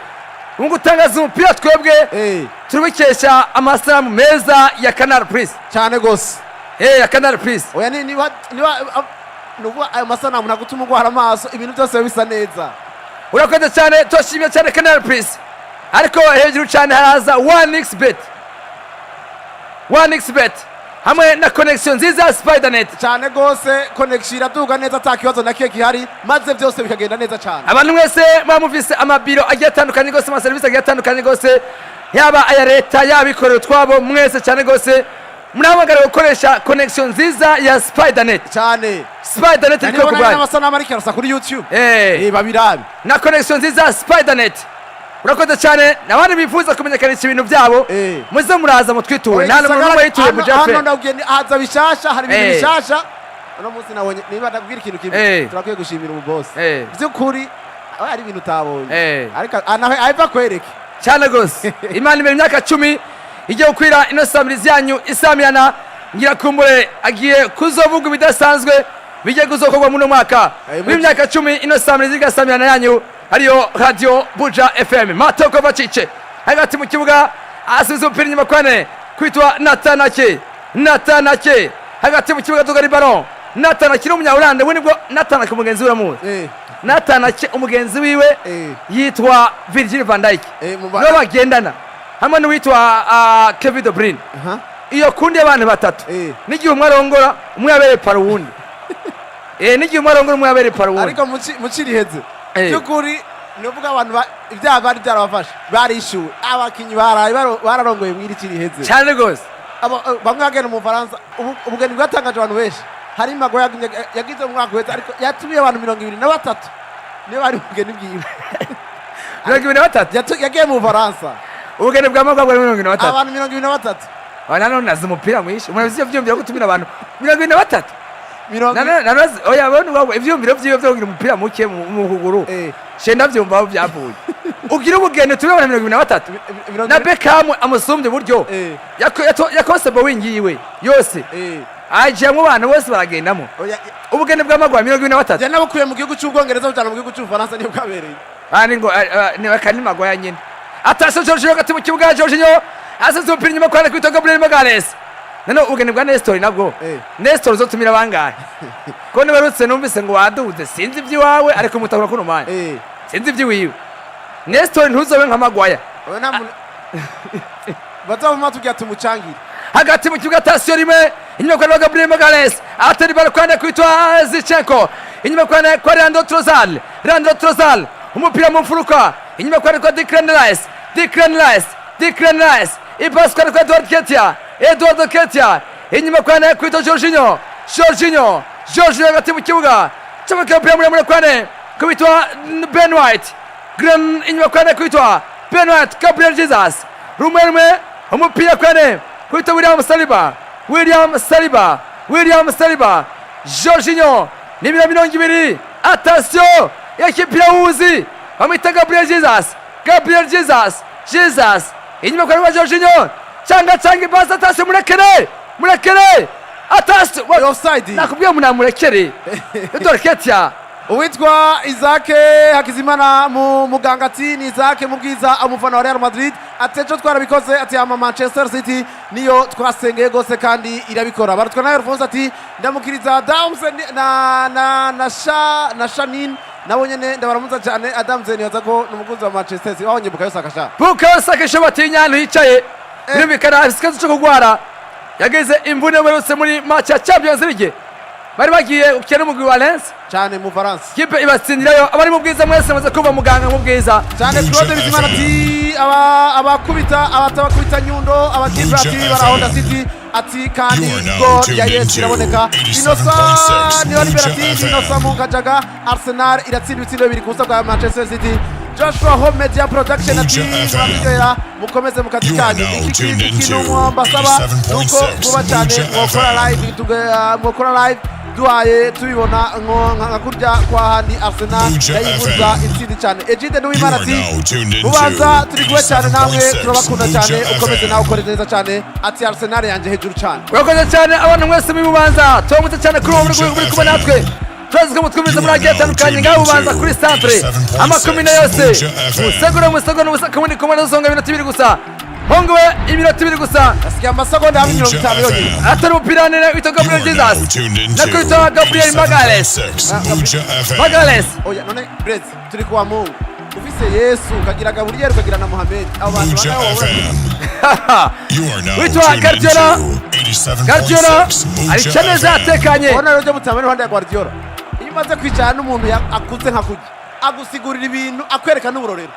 ungutangaza umupira twebwe turubikesha amasanamu meza ya Canal Plus cyane gose ya Canal Plus oya ni nubu ayo masanamu nagutuma ugwara amaso ibintu byose bisa neza urakoze cyane toshimye cyane Canal Plus ariko hejuru cyane haraza 1xbet hamwe na connection nziza Spidernet cyane gose connection iraduga neza atakibazo nakiye gihari maze byose bikagenda neza cyane abantu mwese bamuvise amabiro agiye atandukanye gose ama service agiye atandukanye gose yaba aya leta yabikorera twabo mwese cyane gose murahamagara gukoresha connection nziza ya Spidernet cyane Spidernet iko kubana n'amasanamu ariko arasa kuri YouTube babirabe na connection nziza Spidernet urakoze cyane nabandi bifuza kumenyekanisha ibintu byabo muze muraza mutwituwe nta muntu wayituye Buja FM hano ndabwiye haza bishasha hari ibintu bishasha uno munsi nabonye niba ndabwira ikintu kimwe turakwiye gushimira umu boss byukuri ari ibintu utabonye Eh. ariko nawe aiva kwereke cyane gose Imana imbere imyaka 10 igiye gukwira ino samirizi yanyu isamirana ngirakumbure agiye kuzovuga ibidasanzwe bigiye kuzokorwa muri mwaka w'imyaka 10 ino samirizi igasamirana yanyu ariyo radio Buja FM Matoko Bacice hagati mu kibuga asize umupira inyuma kwane kwitwa Natanake hagati mu kibuga tugari ballon Natanake n'umunyahurande we nibwo Natanake umugenzi we muzi Natanake umugenzi wiwe yitwa Virgil van Dijk no bagendana hamwe n'uwitwa Kevin De Bruyne iyo kundi abantu batatu n'igihe umwe arongora umwe yabere para wundi n'igihe umwe arongora umwe yabere para wundi ariko muciri heze cyukuri nuvuga abantu ibyaha bari byarabafashe barishuwe abakinyi bararongoye mwiri kiri heze cyane gose bamwe bagenda mu Faransa ubugeni bwatangaje abantu benshi hari Mago yagize mu mwaka wese ariko yatumiye abantu 23 niyo bari ubugeni bwiwe 23 yagiye mu Faransa ubugeni bwa Mago 23 abantu 23 Nano nazi umupira mwishi murabizi ivyumvira gutumira abantu 23 nanazi oya bone wabo ivyumviro vyiwe vyo kugira umupira muke mu kuguru shenda vyumva aho byavuye ugira ubugeni turi abantu 23 na Beckham amusumbye buryo yakose bowingi yiwe yose aje mu bana bose baragendamo ubugeni bwa Mago 23 je nabukuye mu gihugu cy'Ubwongereza butana mu gihugu cy'Ufaransa niyo kabereye ngo ni bakani Mago ya nyine atasho Jorginho gati mu kibuga Jorginho asize umupira inyuma kwa kwitwa Gabriel Magalhaes nano ubugeni bwa Nestor nabwo Nestor uzotumira bangahe ko nibarutse numvise ngo waduze sinzi iby'iwawe ariko mutakura kuno manya sinzi iby'iwiwe Nestor ntuzobe nka Magwaya bazavuma tugiye tumucangire hagati mu kibuga tasyo rimwe inyuma kwa Gabriel Magalhaes atari bal kwanda kwitwa Zinchenko inyuma kwa Leandro Trossard umupira mu mfuruka inyuma kwa Declan Rice ipasse kwa Edouard Ketia inyuma kwa kwitwa Jorginho hagati mu kibuga cy'umupira muremure kwane kwitwa Ben White inyuma kwa kwitwa Ben White Gabriel Jesus rumwe umupira kwane kwitwa William Saliba Jorginho ni 20 attention yakipira uzi amita Gabriel Jesus inyuma kwa Jorginho changa basa attention murekere attention offside nakubwiye munamurekere Edouard Ketia uwitwa Isaac Hakizimana mu mugangati ni Isaac mubwiza amufana wa Real Madrid atejo twarabikoze ati ama Manchester City niyo twasengeye gose kandi irabikora barutwa nayo Alphonse ati ndamukiriza Adams na Shanin nabo nyene ndabaramuza cyane Adams nibaza ko numukunzi wa Manchester City wabonye Bukayo Saka shobatinya hicaye birumvikana afikaze cyo kugwara yageze imvune barutse muri match ya Champions League bari bagiye ukene mu Valence cyane mu France kipe ibatsindirayo abari mu bwiza mwese maze kuva muganga mu bwiza cyane Claude Bizimana ati abatabakubita Nyundo abakipe ati barahonda City ati kandi go ya Yes iraboneka Innocent niyo liberati Innocent Mungajaga Arsenal iratsinda ibitsindo bibiri kusa kwa Manchester City Joshua Home Media Production ati murabyera mukomeze mukazi kanyu ikintu mwambasaba nuko vuba cyane mwokora live duhaye tubibona nka kurya kwa handi Arsenal yayibuza intsinzi cyane Egide n'Uwimana ati mubanza turi kuba cyane namwe turabakunda cyane ukomeze nawe ukore neza cyane ati Arsenal yanje hejuru cyane urakoze cyane abantu mwese mubanza tubamutse cyane kuri ubu muri kuba natwe turazi ko mutwumviza muri agiye atandukanye ngaho ubanza kuri centre amakomine yose musegura muri kumwe n'uzonga ibintu 2 gusa hongowe iminota 2 gusa asigaye amasegonda 50 yonyine atari umupira nene witwa Gabriel Jesus nako witwa Gabriel Magalhaes oya none Brez turi kuwa Mungu ufise Yesu ukagira Gabriel ukagira na Mohamed abo bantu banaho witwa Guardiola alichaneza atekanye ona ryo mutamene hande ya Guardiola iyo maze kwicara n'umuntu akuze nka kujya agusigurira ibintu akwereka n'uburorero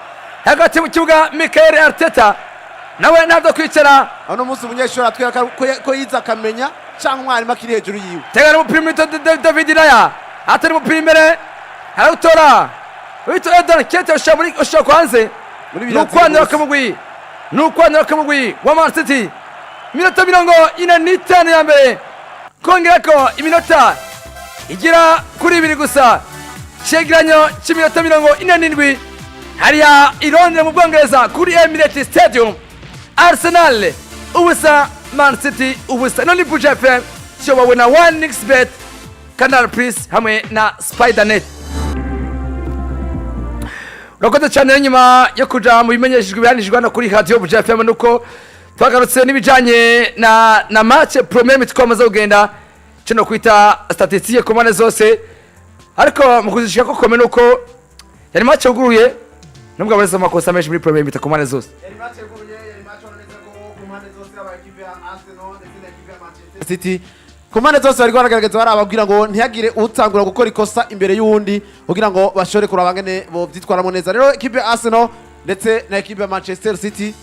hagati mu kibuga Mikel Arteta nawe nabyo kwicara ano munsi umunyeshuri atwereka ko yiza akamenya cyangwa umwarimu akiri hejuru yiwe tegana umupira David Raya atari umupira imbere arawutora witwa Edouard Ketia ushaka kwanze n'ukwanira kamugwi wa Man City minota 45 ya mbere kongera ko iminota igira kuri 2 gusa cegeranyo cy'iminota 47 hariya i Londres mu Bwongereza kuri Emirates Stadium. Arsenal ubusa, Man City ubusa. Noni Buja FM shobowe na 1xBet, Canal Plus hamwe na Spidernet. Urakoze cyane nyuma yo kuja mu bimenyeshejwe bihanijwe hano kuri Radio Buja FM nuko twagarutse n'ibijanye na match premier twamaze kugenda cyo kwita statistique ku mpande zose, ariko mu kuzishika ko komene uko yari match yuguruye nubwo abareza amakosa menshi muri premier ku mpande zose. Yari match yuguruye, yari match oneza ko ku mpande zose aba equipe ya Arsenal ndetse na equipe ya Manchester City. Ku mpande zose bari baragaragaza barababwira ngo ntihagire utangura gukora ikosa imbere y'uwundi kugira ngo bashore kurabangene bo byitwaramo neza. Rero equipe ya Arsenal ndetse na equipe ya Manchester City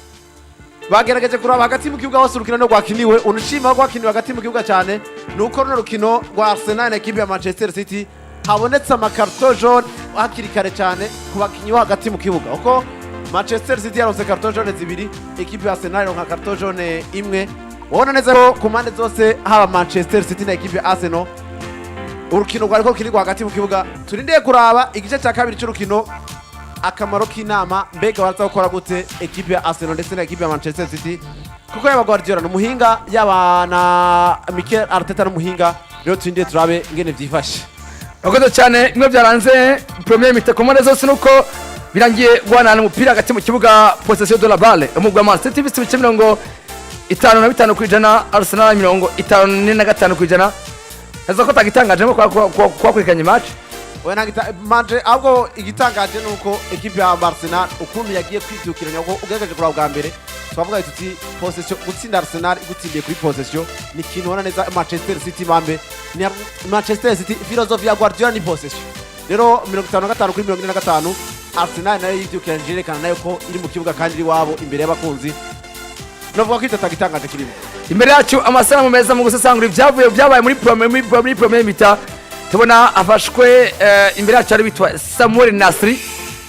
bagerageje kuraba hagati mu kibuga hose urukino no rwakiniwe. Unushima rwakiniwe hagati mu kibuga cyane nuko runo rukino rwa Arsenal na equipe ya Manchester City habonetse amakarto jaune hakiri kare cyane ku bakinyi bo hagati mu kibuga. Uko Manchester City yaronse karto jaune zibiri, equipe ya Arsenal yaronka karto jaune imwe. Wabona neza ko ku mpande zose haba Manchester City na equipe ya Arsenal urukino rwariko kiri hagati mu kibuga. Turindeye kuraba igice cya kabiri cy'urukino akamaro k'inama mbega baraza gukora gute equipe ya Arsenal ndetse na equipe ya Manchester City, kuko yaba Guardiola n'umuhinga yaba na Mikel Arteta n'umuhinga. Rero turindeye turabe ngene vyifashe. Urakoze cyane. Imwe byaranze premier mite ku mpande zose nuko birangiye guhanana umupira hagati mu kibuga, possession de la balle umugwa Man City bise 55 kwijana, Arsenal 55 kwijana. Ezo ko tagitangajemo kwa kwikanye match. Wena manje ahubwo igitangaje nuko equipe ya Arsenal ukuntu yagiye kwibyukiranya ko ugejeje kuri bwa mbere twavuga tuti possession gutsinda Arsenal igutsindiye kuri possession ni kintu wana neza. Manchester City bambe ni Manchester City philosophy ya Guardiola ni possession. Rero 55 kuri 45 Arsenal nayo yibyukiranje yerekana nayo ko iri mu kibuga kandi iri wabo imbere y'abakunzi. Novuga ko itagitangaje kirimo imbere yacu. Amasanamu meza mu gusesangura ibyabaye muri premier mita. Tubona afashwe imbere yacu ari bitwa Samuel Nasri,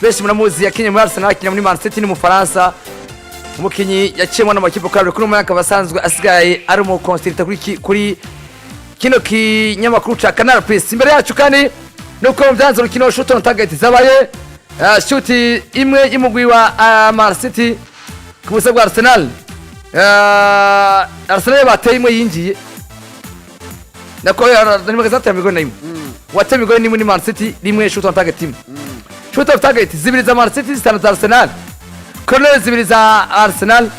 benshi muramuzi yakinye muri Arsenal, yakinye muri Man City ni mu Faransa. Umukinyi yaciyemo n'amakipe kabiri kuri umwaka basanzwe asigaye ari mu consultant kuri kino kinyamakuru ca Canal Plus. Imbere yacu kandi nuko byanze urukino shot on target zabaye shoot imwe imugwi wa Man City ku busa bwa Arsenal. Arsenal bateye imwe yinjiye nako nimugazata migo nayo watemigo ni muri Man City rimwe shoot on target team. Shoot on target zibiri za Man City zitanu za Arsenal, corner zibiri za Arsenal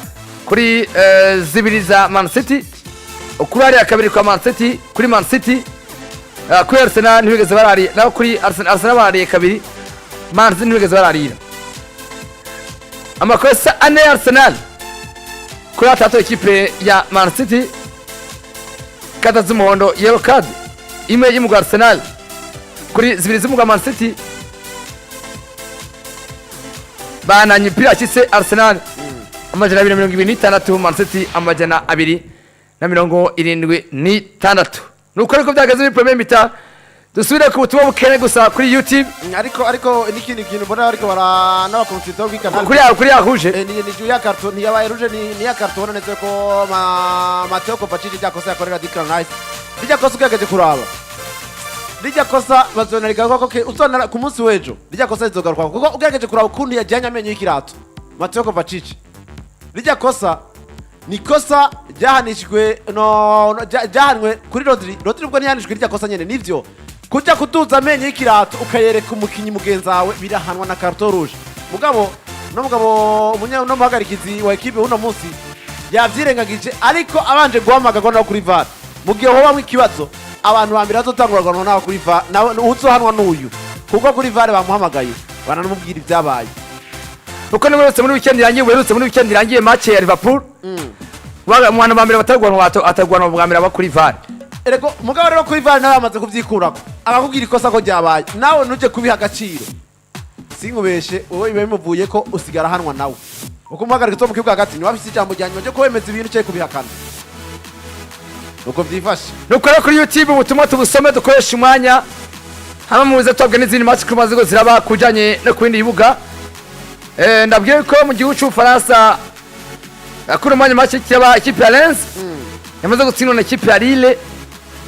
kuri zibiri za Man City. Kuri ari akabiri kwa Man City kuri Man City kuri Arsenal ntibigeze barari, naho kuri Arsenal barari kabiri, Man City ntibigeze bararira. Amakosa ane Arsenal kuri atatu equipe ya Man City, kada z'umuhondo yellow card imwe y'umugwa Arsenal kuri zibiri z'umugwa Man City. Bananye pira cyise Arsenal amajana 226, Man City amajana 276. Nuko ariko byageze muri premier mita. Dusubire ku butumwa bukene gusa kuri YouTube. Ariko n'ikindi kintu mbona ariko bara n'abakonsultant bw'Canal kuri yahuje ni ya carton ni yabaye rouge ni ya carton netse ko Mateo Kovacic cyakosa yakorera Declan Rice. Rijya kosa ugejeje kuraba. Rijya kosa bazonarika ko uzona ku munsi wejo. Rijya kosa rizogaruka kuko ugejeje kuraba ukundi yajyanye amenyo y'ikirato Mateo Kovacic. Rijya kosa ni kosa ryahanishwe ryahanwe kuri Rodri ubwo ntiyanishwe rijya kosa nyene nivyo kujya kutuza amenyo y'ikirato ukayereka umukinyi mugenzawe birahanwa na carton rouge. Mugabo no muhagarikizi wa equipe uno munsi yavyirengagije, ariko abanje guhamagagwa no kuri VAR. Mu gihe ho bamwe ikibazo abantu bambira azotangurwa naho kuri VAR nawe uzohanwa n'uyu kuko kuri VAR bamuhamagaye bananumubwira ibyabaye. Uko nimuretse muri weekend irangiye match ya Liverpool. Mwana bambira batagwana bwa mbere bakuri VAR. Erego mugabo rero kuri VAR nawe amaze kuvyikurako akakubwira ikosa ko ryabaye nawe nuje kubiha agaciro. Sinkubeshe wowe bimuvuye ko usigara hanwa nawe. Uko muhagarika to mu kibuga hagati ni wafise ijambo ryanyuma cyo kwemeza ibintu cyo kubihakana. Uko vyifashe. Nuko rero kuri YouTube ubutumwa tubusome dukoresha umwanya. Hama muze twabwe n'izindi match kumaze go ziraba kujanye no kwindi bibuga. Ndabwiye ko mu gihugu cy'u Faransa akuru mwanya match cyaba ikipe ya Lens yamaze gutsindwa na ikipe ya Lille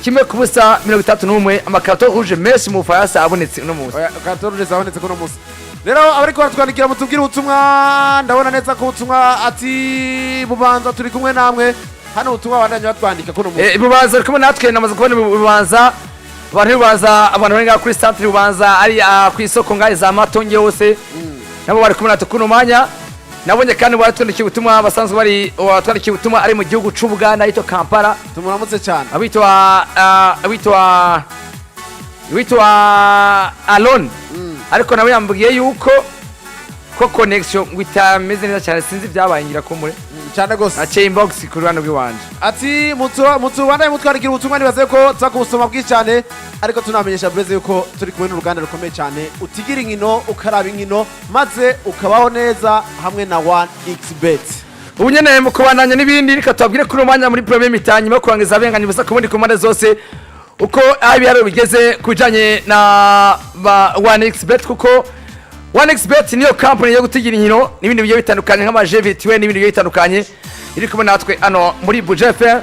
kimwe ku busa 31 amakato rouge menshi mu Faransa abonetse uno munsi. Karto rouge zabonetse kuno munsi. Rero abariko baratwandikira mutubwira ubutumwa, ndabona neza ko ubutumwa ati Bubanza turi kumwe namwe. Hano ubutumwa bandanye batwandika kuno munsi. Bubanza ariko natwe namaze kubona Bubanza abantu Bubanza abantu bari kuri centre Bubanza ari ku isoko ngaye za Matonge hose. Nabo bari kumwe natwe kuno mwanya. Nabonye kandi baratwandikiye ubutumwa basanzwe bari watwandikiye ubutumwa ari mu gihugu c'u Buganda yito Kampala. Tumuramutse cyane. Abitwa Alone. Ariko nawe yambwiye yuko ko connection ngwitameze neza cyane sinzi byabaye ngira ko muri cyane gose ace inbox ku rwanda rw'iwanje ati mutu banda mutwarigira ubutumwa nibaze ko tuzakubusoma bwinshi cyane ariko tunamenyesha Breze yuko turi kumwe n'uruganda rukomeye cyane utigira inkino ukaraba inkino maze ukabaho neza hamwe na 1xbet. Ubu nyene mu kubandanya n'ibindi reka tubabwire kuri umwanya muri premier mitanye mo kurangiza abenganye busa kubundi ku mpande zose uko abiharo bigeze kujanye na 1xbet kuko 1xbet niyo company yo gutigira inkino n'ibindi bigiye bitandukanye nk'amaje virtuel n'ibindi bigiye bitandukanye iri kumwe natwe ano muri Buja FM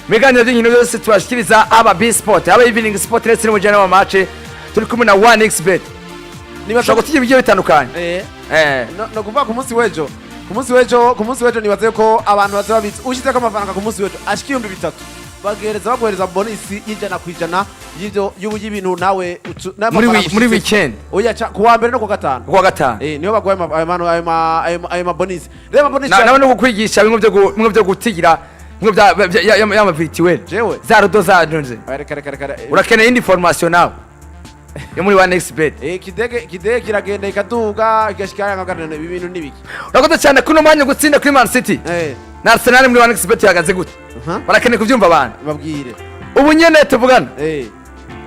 meganiro by'inkino yose tubashikiriza aba B-Sport aba evening sport ndetse n'umujana wa match turi kumwe na 1xbet niba shaka gutigira bigiye bitandukanye no kuva ku munsi wejo nibaze ko abantu bazabitse ushize ko amafaranga ku munsi wejo ashika 3,000 baguhereza bonus y'ijana kwijana y'ibyo y'ibintu nawe muri weekend oya kuwa mbere no kuwa gatanu niyo baguhaye ayo bonus reba bonus nawe no kukwigisha bimwe byo gutigira bimwe ya virtuel jewe za rodo za jonze urakeneye indi formation nawe yo muri 1xbet kidege kiragenda ikaduga igashikaya ngaganana ibintu nibiki urakoze cyane kuno mwanya gutsinda kuri Man City na Arsenal muri 1xbet yagaze gute barakeneye kubyumva abantu babwire ubu nyene tuvugana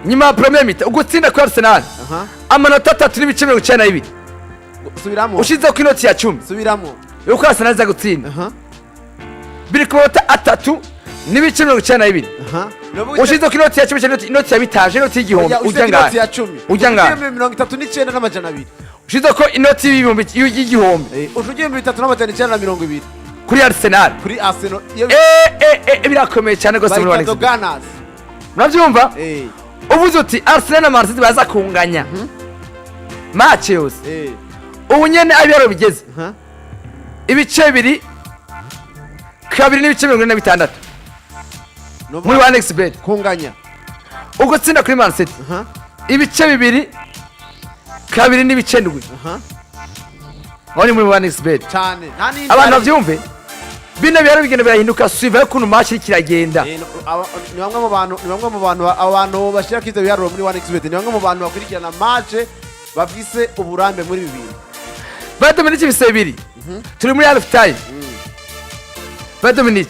nyuma premier mita ugutsinda kuri Arsenal amanota 3.92 subiramo ushize ku inoti ya 10 subiramo yuko Arsenal za gutsinda biri ku manota 3.92 ushize ku inoti ya 10 inoti ya bitaje inoti y'igihombo ujya ngaha 39 n'amajana 2 ushize ko inoti y'igihombo ujugiye 3,920 kuri Arsenal birakomeye cyane gose muri 1xbet murabyumva ubuze uti Arsenal na Man City baza kunganya match yose ubu nyene abiyaro bigeze ibice bibiri kabiri n'ibice 46 muri 1xbet kunganya ugutsinda kuri Man City ibice bibiri kabiri n'ibice 7 wani muri 1xbet cyane abantu bavyumve bine byaro bigenda birahinduka suiva kuntu match kiragenda ni bamwe mu bantu abantu bashira kize byaro muri 1xbet ni bamwe mu bantu bakurikirana match bafise uburambe muri bibiri Bayern Munich bisebiri turi muri half time Bayern Munich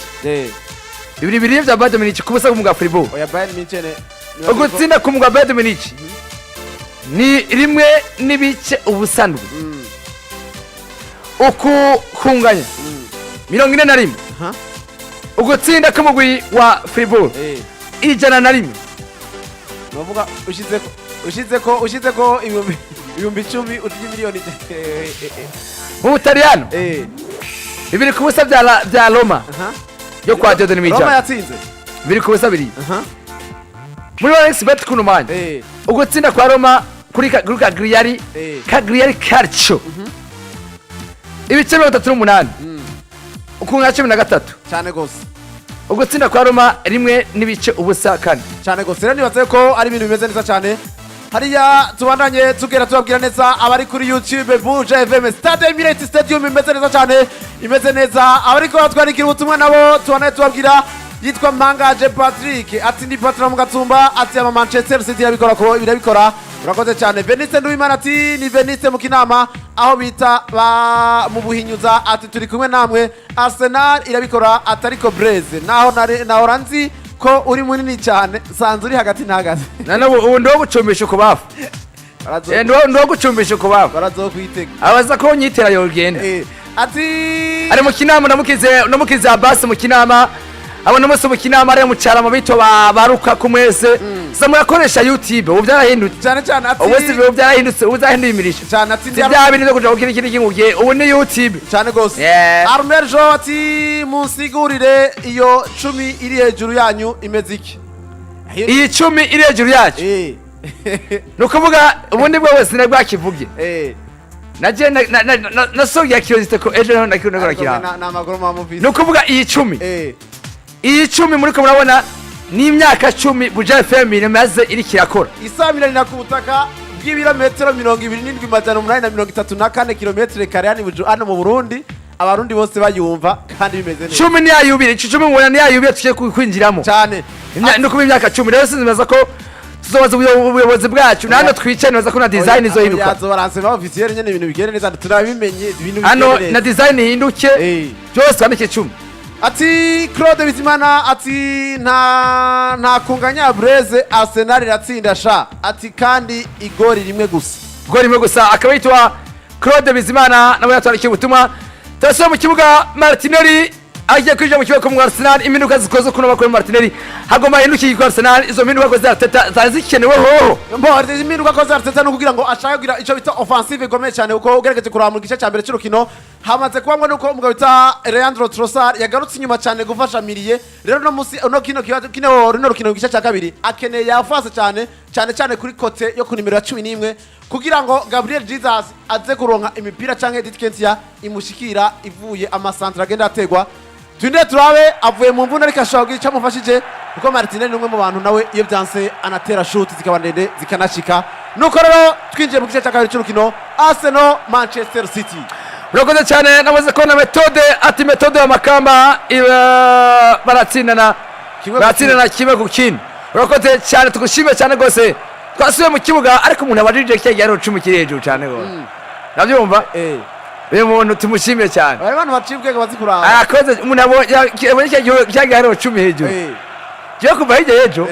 ibiri bya Bayern Munich kubusa ku mugwa Fribourg oya Bayern Munich ugutsinda ku mugwa Bayern Munich ni rimwe nibice ubusandwe kunganya 41 ugutsinda kumugwi wa Fribourg 101 novuga ushize ko ibihumbi 10 ugiye miliyoni mu Butaliyano ibiri kubusa bya Roma yo kwa Jordan Mija Roma yatsinze biri kubusa biri muri 1xbet kuno manya ugutsinda kwa Roma kuri Cagliari Calcio ibice 38 ukunga 13 cyane gose ugutsinda kwa Roma rimwe nibice ubusa kane cyane gose rero nibaze ko ari ibintu bimeze neza cyane hariya tubandanye tugera tubabwira neza abari kuri YouTube Buja FM Stade Emirates Stadium imeze neza cyane imeze neza abariko batwarikira ubutumwa nabo tubandanye tubabwira yitwa Mangaje Patrick ati ndi patron mu Gatumba ati ama Manchester City irabikora ko irabikora urakoze cyane Venice Nduwimana ati ni Venice mu Kinama aho bita mu Buhinyuza ati turi kumwe namwe Arsenal irabikora atariko Breze naho ranzi ko uri munini cyane sanze uri hagati ntagaze nana ubu ndo gucumbisha ku bafu ndo gucumbisha ku bafu barazokwitega abaza ko nyitera yogenda ati ari mu Kinama namukize Abbas mu Kinama abona muso mu Kinama ari mu cyarama bito baruka kumwese zamurakoresha YouTube ubu byarahindutse cyane ati ubu se byarahindutse uzahinduye imirisho cyane ati bya bintu byo kuja gukira ikindi kinguye ubu ni YouTube cyane gose Armel Jo ati munsigurire iyo 10 iri hejuru yanyu imeze iki iyi 10 iri hejuru yacu nukuvuga ubundi bwo wese nabwakivuge naje nasogiye kirozite ko ejo nakira kira nukuvuga iyi 10 iyi 10 muri ko murabona ni imyaka 10 Buja FM imaze iri kirakora isamira ni nakubutaka bw'ibirometero 27,834 kilometre kare yani hano mu Burundi abarundi bose bayumva kandi bimeze neza 10 ni ayubire 10 mubona ni ayubire tugiye kwinjiramo cyane nuko imyaka 10 rero sinzibaza ko tuzobaza ubuyobozi bwacu nano twicaye neza ko na design izo hinduka yazo baranse ba officiel nyene ibintu bigere neza turabimenye ibintu hano na design hinduke byose bandike 10 ati Claude Bizimana ati nta kunganya Breze Arsenal iratsinda sha ati kandi igori rimwe gusa akaba yitwa Claude Bizimana nabo yatwarikiye ubutumwa taso mu kibuga Martinelli agiye kwinjira mu kibuga mu Arsenal iminuka zikoze kuno bakora Martinelli hagoma hindukiye ku Arsenal izo minuka ko Arteta zazikenewe ho iminuka ko Arteta no kugira ngo ashaka kugira ico bita offensive gomeye cyane uko ugerekeje kuramura igice cya mbere cy'urukino hamaze kubamwa nuko umugabo bita Leandro Trossard yagarutse inyuma cyane gufasha Milie rero no musi no kino rukino igice cya kabiri akeneye yafase cyane kuri kote yo ku nimero ya 11 kugira ngo Gabriel Jesus aze kuronka imipira canke Edith Kentia imushikira ivuye amasantra agenda ategwa tunde turabe avuye mu mvuna ariko ashobora cyamufashije kuko Martinelli numwe mu bantu nawe iyo byanse anatera shoot zikaba ndende zikanashika nuko rero twinjiye mu gice cya kabiri cy'urukino Arsenal Manchester City urakoze cyane nabaze ko na metode ya Makamba baratsindana kimwe ku kindi urakoze cyane tugushime cyane gose twasuye mu kibuga ariko umuntu abajije cyo yari 10 kiri hejuru cyane gose nabyumva uyu muntu tumushimiye cyane abantu bacibwe bazikuraba akoze umuntu abonye cyo yari 10 hejuru cyo kuva hirya hejuru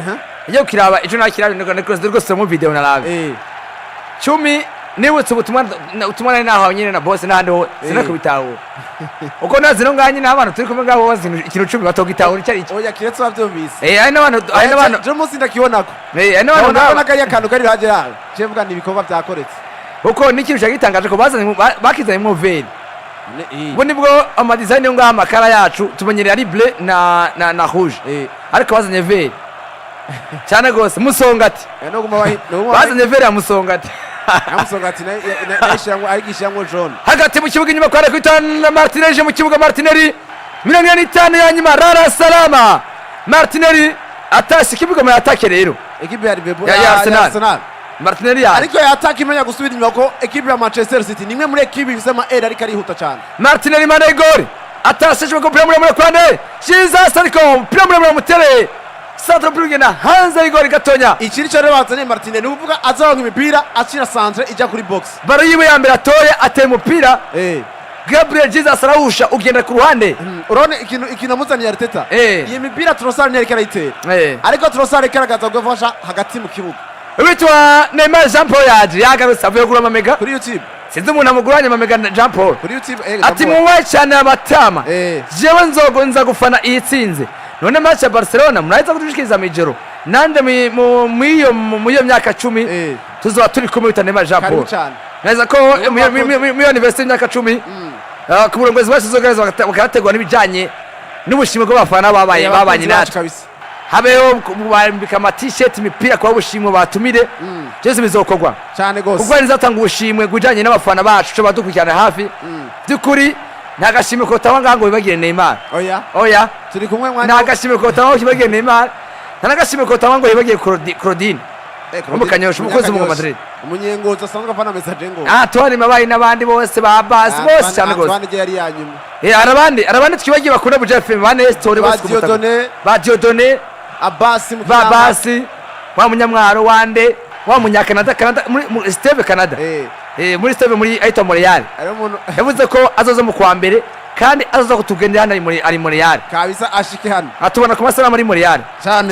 iyo kiraba ejo nakirabe rwose mu video narabe 10 nibutse ubutumwa nari nahawe nyine na boss n'ahandi sinakubitaho uko nazino nganye n'abantu turi kumwe ngabo bazino ikintu 10 batogitaho icyo ari cyo oya kiretse bavyumvise ari n'abantu je musi ndakibonako ari n'abantu nabona kanya kantu kari haje yawe je mvuga ni ibikorwa byakoretse uko n'ikintu cyagitangaje ko bakizanye mu veri ubu nibwo ama design yo ngaha amakara yacu tumenyereye ari bleu na rouge ariko bazanye veri cyane gose musongati bazanye veri ya musongati amusongati na ayigishyamo John hagati mu kibuga inyuma kwa kwitana Martinelli mu kibuga Martinelli 45 ya nyuma rara salama Martinelli atasi kibuga mu atake rero equipe ya Arsenal Martinelli ariko ya atake imenya gusubira inyuma ko equipe ya Manchester City nimwe muri equipe bisema ariko arihuta cyane Martinelli mane gol atashije ko premier muri kwande Jesus ariko premier muri mutere Sandro Brugena hanze igori gatonya ikiri cyo rero bazanye Martinelli uvuga azaronka imipira akira centre ijya kuri box baro yiwe ya mbere atoye ateye umupira Gabriel Jesus arahusha ugenda ku ruhande urone ikintu amuzaniye Arteta iyi mipira Trossard ntiyari karayitera ariko Trossard ikaragaza gufasha hagati mu kibuga witwa Neymar Jean Paul yagarutse avuye kugura amamega kuri YouTube sinzi umuntu amuguranye amamega Jean Paul kuri YouTube ati muwe cyane abatama jewe nza gufana iyi tsinze none match ya Barcelona muraza kudushikiriza mijero nande mu iyo myaka 10 tuzoba turi kumwe witwa Neymar Jean Paul neza ko mu university myaka 10 ku burongozi bose zogereza bakategwa n'ibijanye n'ubushimwe bw'abafana babanye natwe habeho bambika ama t-shirt imipira kwa bushimwe batumire byose bizokorwa cyane gose kuko nizatanga ubushimwe gujanye n'abafana bacu cyo badukurikirana hafi byukuri ntagashimwe ko tawanga ngo bibagire Neymar oya turi kumwe mwanya ntagashimwe ko tawanga kibagire Neymar ntagashimwe ko tawanga ngo bibagire Claudine umukanyosha umukozi mu Madrid umunyengoza asanzwe afana message ngo Tony mabaye n'abandi bose ba bas bose cyane gose abandi yari yanyuma arabandi twibagiye bakunda Buja FM bane story bose ba Diodone Abasi mu Abasi wa munyamwaro wande wa munyakanada muri Steve Canada muri Steve muri Aito Montreal yavuze ko azoza mu kwa mbere kandi azoza kutugendera ari Montreal kabisa ashike hano atubona ku masara muri Montreal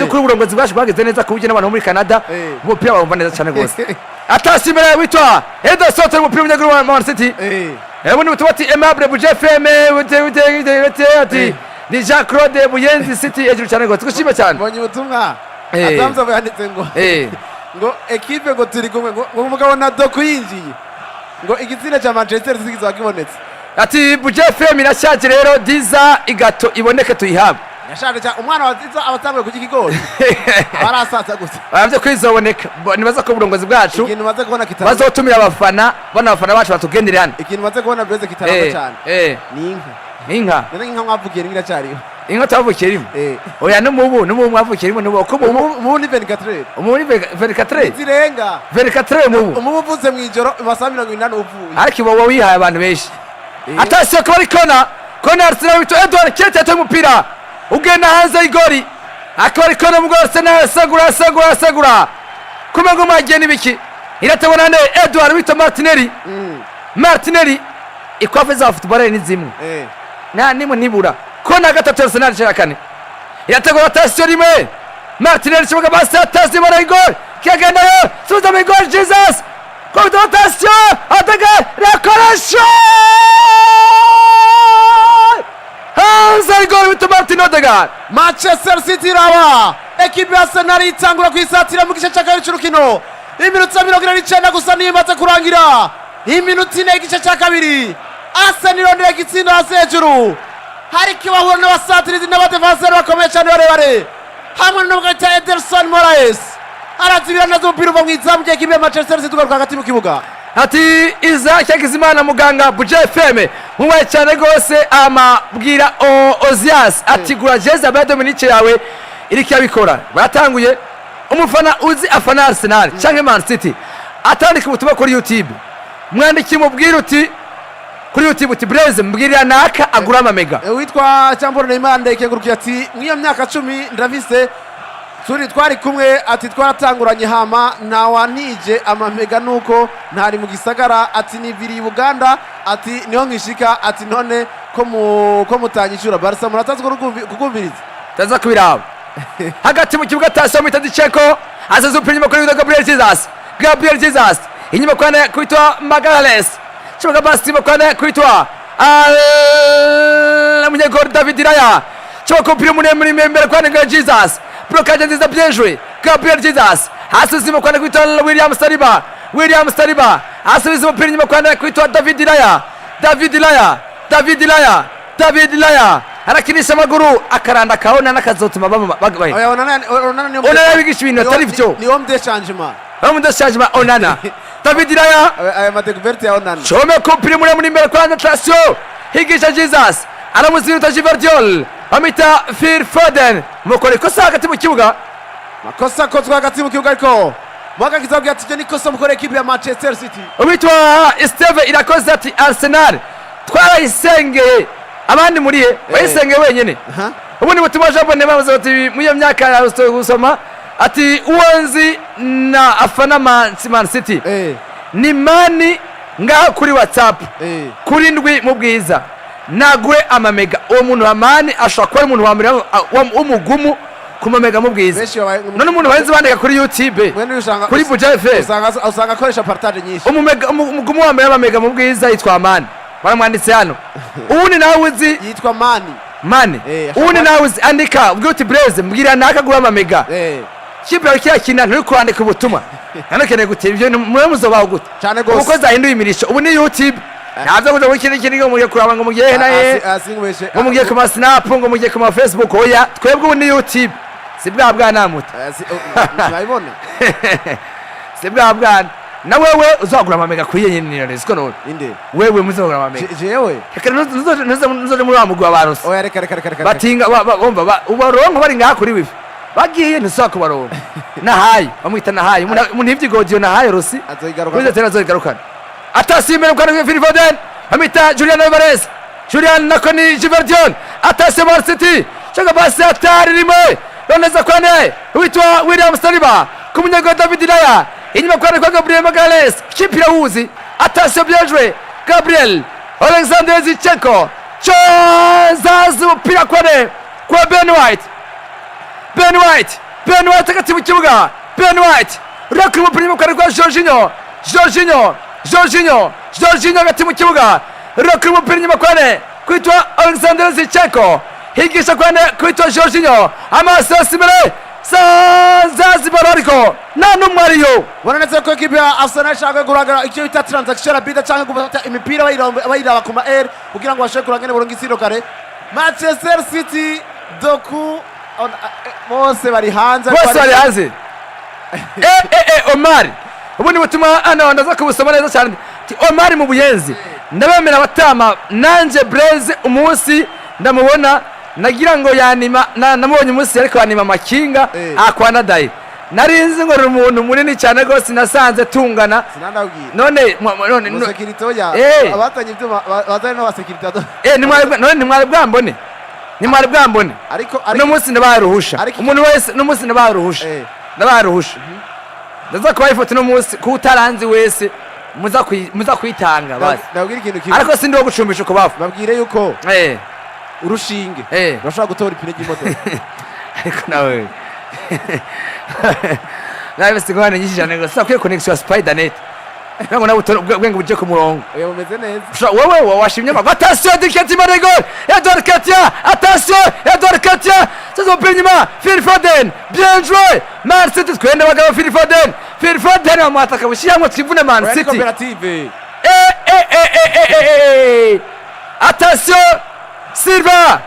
kuri uburongozi bwacu bwageze neza kubuje n'abantu muri Canada umupira bawumva neza cyane gose atashimira witwa Ederson umupira w'umunyaguru wa Man City ubundi butubati Aimable Buja FM ati ni Jean Claude Buyenzi City ejuru cyane gose tugushime cyane bonye ubutumwa atamza bayanditse ngo equipe ngo turi kumwe ngo umugabo na Doku yinjiye ngo igitsina cya Manchester City zakibonetse ati Buja FM irashaje rero diza igato iboneke tuyihabe yashaje cyane umwana waziza abatanguye kurya ikigori barasatsa gusa bavyo kwizoboneka nibaza ko uburongozi bwacu ikintu maze kubona kitaramba bazotumira abafana bana abafana bacu batugendere hano ikintu maze kubona Blaise kitaramba cyane ni inka none inka mwavukiye ngira cyari inka tavukiye rimwe oya n'umubu mwavukiye rimwe n'ubu ko mu ni 24 umuri 24 zirenga 24 mubu umubu uvuze mu ijoro amasaha 28 uvuye ariko wowe wihaye abantu benshi atasiyo ko ari kona Arsenal bito Edouard Kete atoye umupira ugenda hanze y'igori akaba ari kona mugoro Arsenal segura kumengo mageni biki iratabona ne Edouard bito Martinelli ikwafe za footballer ni zimwe nta nimwe nibura kona gatatu Arsenal cyakane irategura atasiyo rimwe Martinelli kibuga basi atasiyo bara igori kagenda yo suza mu igori Jesus kwa atasiyo ataga rekoresho Hansa igori bito Martin Odegaard Manchester City raba ekipe ya Arsenal itangura kwisatira mu gice cya kabiri cy'urukino iminota 29 gusa nimaze kurangira iminota 4 igice cya kabiri Arsenal irondera igitsinda hasi hejuru hari kibahura n'abasatirizi n'abadefanseri bakomeye cyane barebare hamwe n'umugabo cya Ederson Moraes arazibira nazo umupira uva mu izamu ry'ekipe ya Manchester City ugaruka hagati mu kibuga ati Isaac Hakizimana muganga Buja FM mubaye cyane gose amabwira Ozias ati gura jezi ya Dominique yawe iriki yabikora batanguye umufana uzi afana Arsenal cyangwa Man City atandika ubutumwa kuri YouTube mwandiki mubwira uti kuri YouTube uti Blaise mbwirira naka agura amamega witwa Champion Neymar ndekengurukiye ati mwiyo myaka 10 ndavise turi twari kumwe ati twaratanguranye hama nawanije amamega nuko ntari mu gisagara ati niviri Uganda ati niho ngishika ati none ko mutanyishura Barca muratazi kugumviriza taza kubiraba hagati mu kibuga tasho mitadiceko azaza upira inyuma kuri Gabriel Jesus inyuma kwana kuitwa Magalhaes kibuga basi kwana kuitwa munyegor David Raya kibuga upira muri membere kwana Jesus blokaje nziza bien joué Gabriel Jesus hasuzima kwana kuitwa William Saliba asubiza upira inyuma kwana kuitwa David Raya arakinisha amaguru akaranda kaona nakazotuma bagabaye onana bigisha ibintu atari byo ni homme de changement onana David Raya aya madekuverte ya onana chome kopiri muri mbere kwa attention higisha Jesus aramuziruta Gvardiol amita Phil Foden mukore kosa hagati mu kibuga makosa kozwe hagati mu kibuga ariko mwaka kizabwiye ati ni kosa mukore ekipe ya Manchester City ubitwa Steve irakoze ati Arsenal twarayisengeye abandi muriye bayisenge wenyene ubundi butumwa jabone bavuze ati muyo myaka gusoma ati uwonzi na afana Man City ni mani ngaho kuri WhatsApp kuri ndwi mu bwiza nagure amamega uwo muntu wa mani ashobora kuba umuntu wa mbere w'umugumu kumamega mu bwiza none umuntu wahenze bandika kuri YouTube kuri Buja FM usanga akoresha partage nyinshi umugumu wa mbere w'amamega mu bwiza yitwa mani baramwanditse hano ubundi nawe uzi yitwa mani ubundi nawe uzi andika ubwo uti Blaise mbwira nakagura amamega kipe ya kina nturi kwandika ubutumwa nanakeneye gutera ibyo mwe muzobaho gute cyane gose uko zahinduye imirisho ubu ni YouTube naza kuja muri kindi ngo mugiye kuraba ngo mugiye naye ngo mugiye ku snap ngo mugiye ku Facebook oya twebwe ubu ni YouTube si bwa bwana muto nabibona si bwa bwana na wewe uzagura amamega kuri yenye ni siko none inde wewe muzagura amamega jewe reka nuzo muri amugwa abantu oya reka batinga bomba ubaronko bari ngaha kuri wifi bagiye ntisaka kubaronka nahaye bamwita nahaye umuntu ivyigogiyo nahaye Rossi azoyigaruka tena azoyigarukana atasimbere kwa Phil Foden amita Julian Alvarez nakoni Gvardiol atase Man City chaka basi atari rimwe roneza kwane witwa William Saliba kumunyego David Raya inyuma kwa Gabriel Magalhaes kipira wuzi atase bien joué Gabriel Alexander Zinchenko chozazu pira kwane kwa Ben White akati mu kibuga Ben White rakuru mupira kwa Jorginho agati mu kibuga rakuru mupira inyuma kwane kwitwa Alexander Zinchenko higisha kwane kwitwa Jorginho amaso simere Zanzibar ariko nta numwe ariyo bonanetse ko ekipe ya Arsenal ishaka kuragara icyo bita transaction bida cyangwa gufata imipira bayiraba ku ma air kugira ngo bashobore kurangana borongo isiro kare Manchester City Doku bose bari hanze Omar ubundi butuma ana ndaza kubusoma neza cyane Omar mu Buyenzi ndabemera abatama nanje Blaze umunsi ndamubona nagira ngo yanima namubonye umunsi ariko yanima makinga akwana dai narinzi ngo umuntu munini cyane gose nasanze tungana none security oya abatanye ibyo bazanye no security ni mwari bwambone ariko no munsi ndabaruhusha umuntu wese no munsi ndabaruhusha ndaza kuba ifoto no munsi ku utaranzi wese muza kwitanga basi ndabwira ikintu kimwe ariko sindi wo gucumbisha ko bafu babwire yuko urushinge bashaka gutora ipine ry'imodoka ariko nawe nawe sigwane nyinshi cyane gusa kwiye connection ya Spidernet nango nawe ubwenge buje ku murongo umeze neza wewe washimye ma attention Diketi Marigol Edouard Katia attention Edouard Katia sazo penyima Phil Foden bien joué Man City twende bagabo Phil Foden amwataka bushyamwe twivune Man City cooperative attention Silva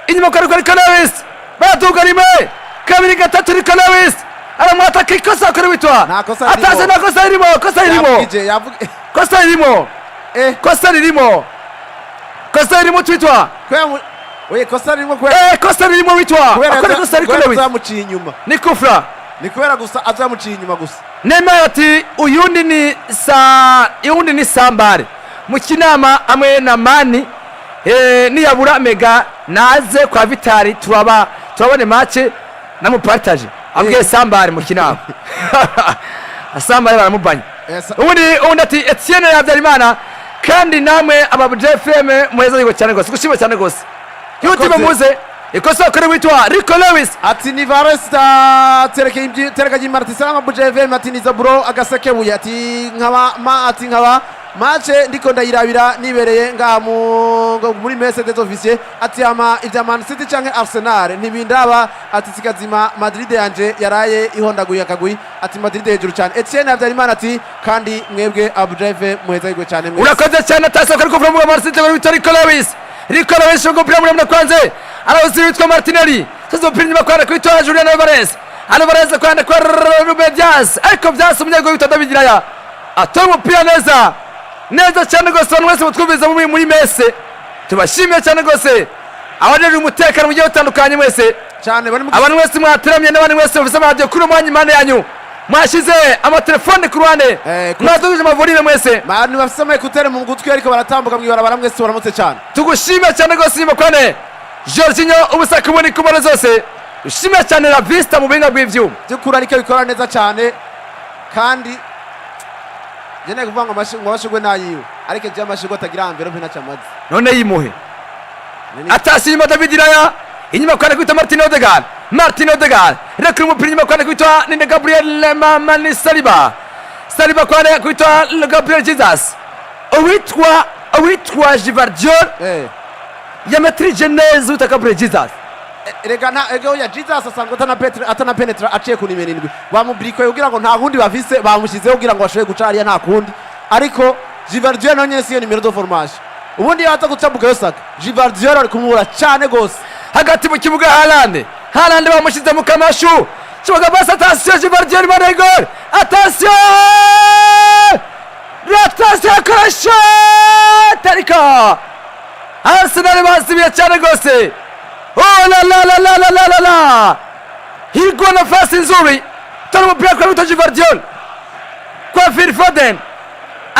inyuma kwa Lewis batuga rimwe kabiri gatatu Lewis aramwataka ikosa kuri witwa atase na kosa irimo twitwa kosa ririmo witwa akora kosa ariko Lewis azamuciye inyuma ni kufra ni kubera gusa azamuciye inyuma gusa Neymar ati uyundi ni Sambare mu kinama amwe na Mani niyabura Mega naze kwa Vitali turabone match namupartage abwiye Sambare mu kinama Sambare baramubanye ubundi ati Etienne Habyarimana kandi namwe ababu JFM muheza yigo cyane gose gushima cyane gose yuti bamuze ikosa kuri witwa Rico Lewis ati ni Varesta tereka y'Marti salama bu JFM ati ni Zaburo agasekebuye ati nkaba match ndiko ndayirabira nibereye nga muri messe des officiers ati ivya Man City canke Arsenal ntibindaba ati sikazima Madrid yanje yaraye ihondaguye akagui ati Madrid hejuru cyane Etienne Habyarimana ati kandi mwebwe Abu Drive muheza yigo cyane urakoze cyane atasa kuri kuva mu Man City bari Rico Lewis ngo pira muri kwanze aravuze witwa Martinelli sazo pira nyuma kwa kwitwa Julian Alvarez kwanda kwa Ruben Dias ariko byase umunyego witwa David Raya atomo pira neza cyane gose abantu wese mutwumviza muri messe tubashimiye cyane gose abajeje umutekano mu gihe utandukanye mwese cyane abantu wese mwateramye n'abandi wese bafise radio kuri umwanya impande yanyu mwashize amatelefone ku ruhande mwadugije amavurire mwese abantu bafise amekutere mu gutwi ariko baratambuka mw'ibarabara mwese baramutse cyane tugushimiye cyane gose nyuma Jorginho ubusaka ubone kumara zose ushimiye cyane La Vista mu binga bw'ivyuma byukuri ariko bikora neza cyane kandi jene kuvanga amashugwe nayiwe ariko je amashugwe atagira ambero mpe nacamazi none yimuhe atashima David Raya inyuma kwa kwita Martin Odegaard rekuri umupira inyuma kwa kwita ni Gabriel Mamani Saliba kwa kwita Gabriel Jesus owitwa Givardiol yametrije neza uta Gabriel Jesus regana ego ya Jesus asanga atana penetra aciye ku nimero 7 bamubriko kugira ngo nta kundi bafise bamushizeho kugira ngo bashobe guca hariya nta kundi ariko Givardiol none siyo nimero do formation ubundi yata gutambuka yosaka Givardiol ari kumubura cyane gose hagati mu kibuga Haaland bamushize mu kamashu kibuga basa attention Givardiol Marigol attention Krasha tarika Arsenal basibiye cyane gose oh la higo nafasi nzuri tano mpira kwa mtu Givardiol kwa Phil Foden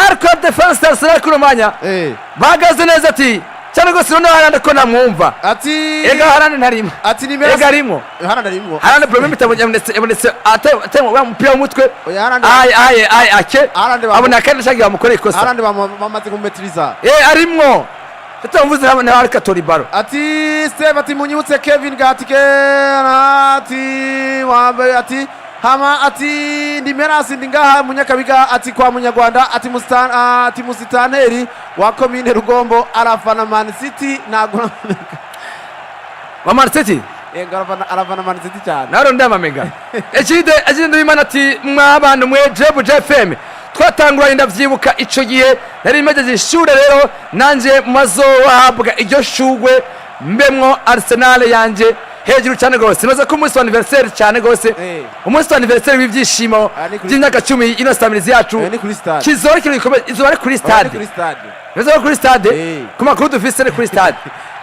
ariko defense Arsenal kurumanya bagaze neza ati cyane gose none Haaland ko namwumva ati ega Haaland ntarimo ati nimero ega arimo Haaland problem itabonetse atemo mpira umutwe ake abona kandi shagi bamukore ikosa Haaland bamaze kumetriza arimo tutamvuze hamwe ariko tori baro ati Steve ati munyutse Kevin Gatike ati hama ati ndimerasi ndingaha munyakabiga ati kwa munyarwanda ati musitaneri wa commune Rugombo arafana Man City nagura wa Man City arafana Man City cyane naro ndamamega ekide ndimana ati mwabana mwe JFM twatangura indavyibuka ico gihe nari imejeje ishure rero nanje mazo wahabwa iryo shugwe mbemwo Arsenal yanje hejuru cyane gose noza ko umunsi wa anniversaire cyane gose umunsi wa anniversaire w'ibyishimo by'imyaka 10 ino stabilize yacu ni kuri stade kizore kiri izuba ari kuri stade noza kuri stade ku makuru dufise ni kuri stade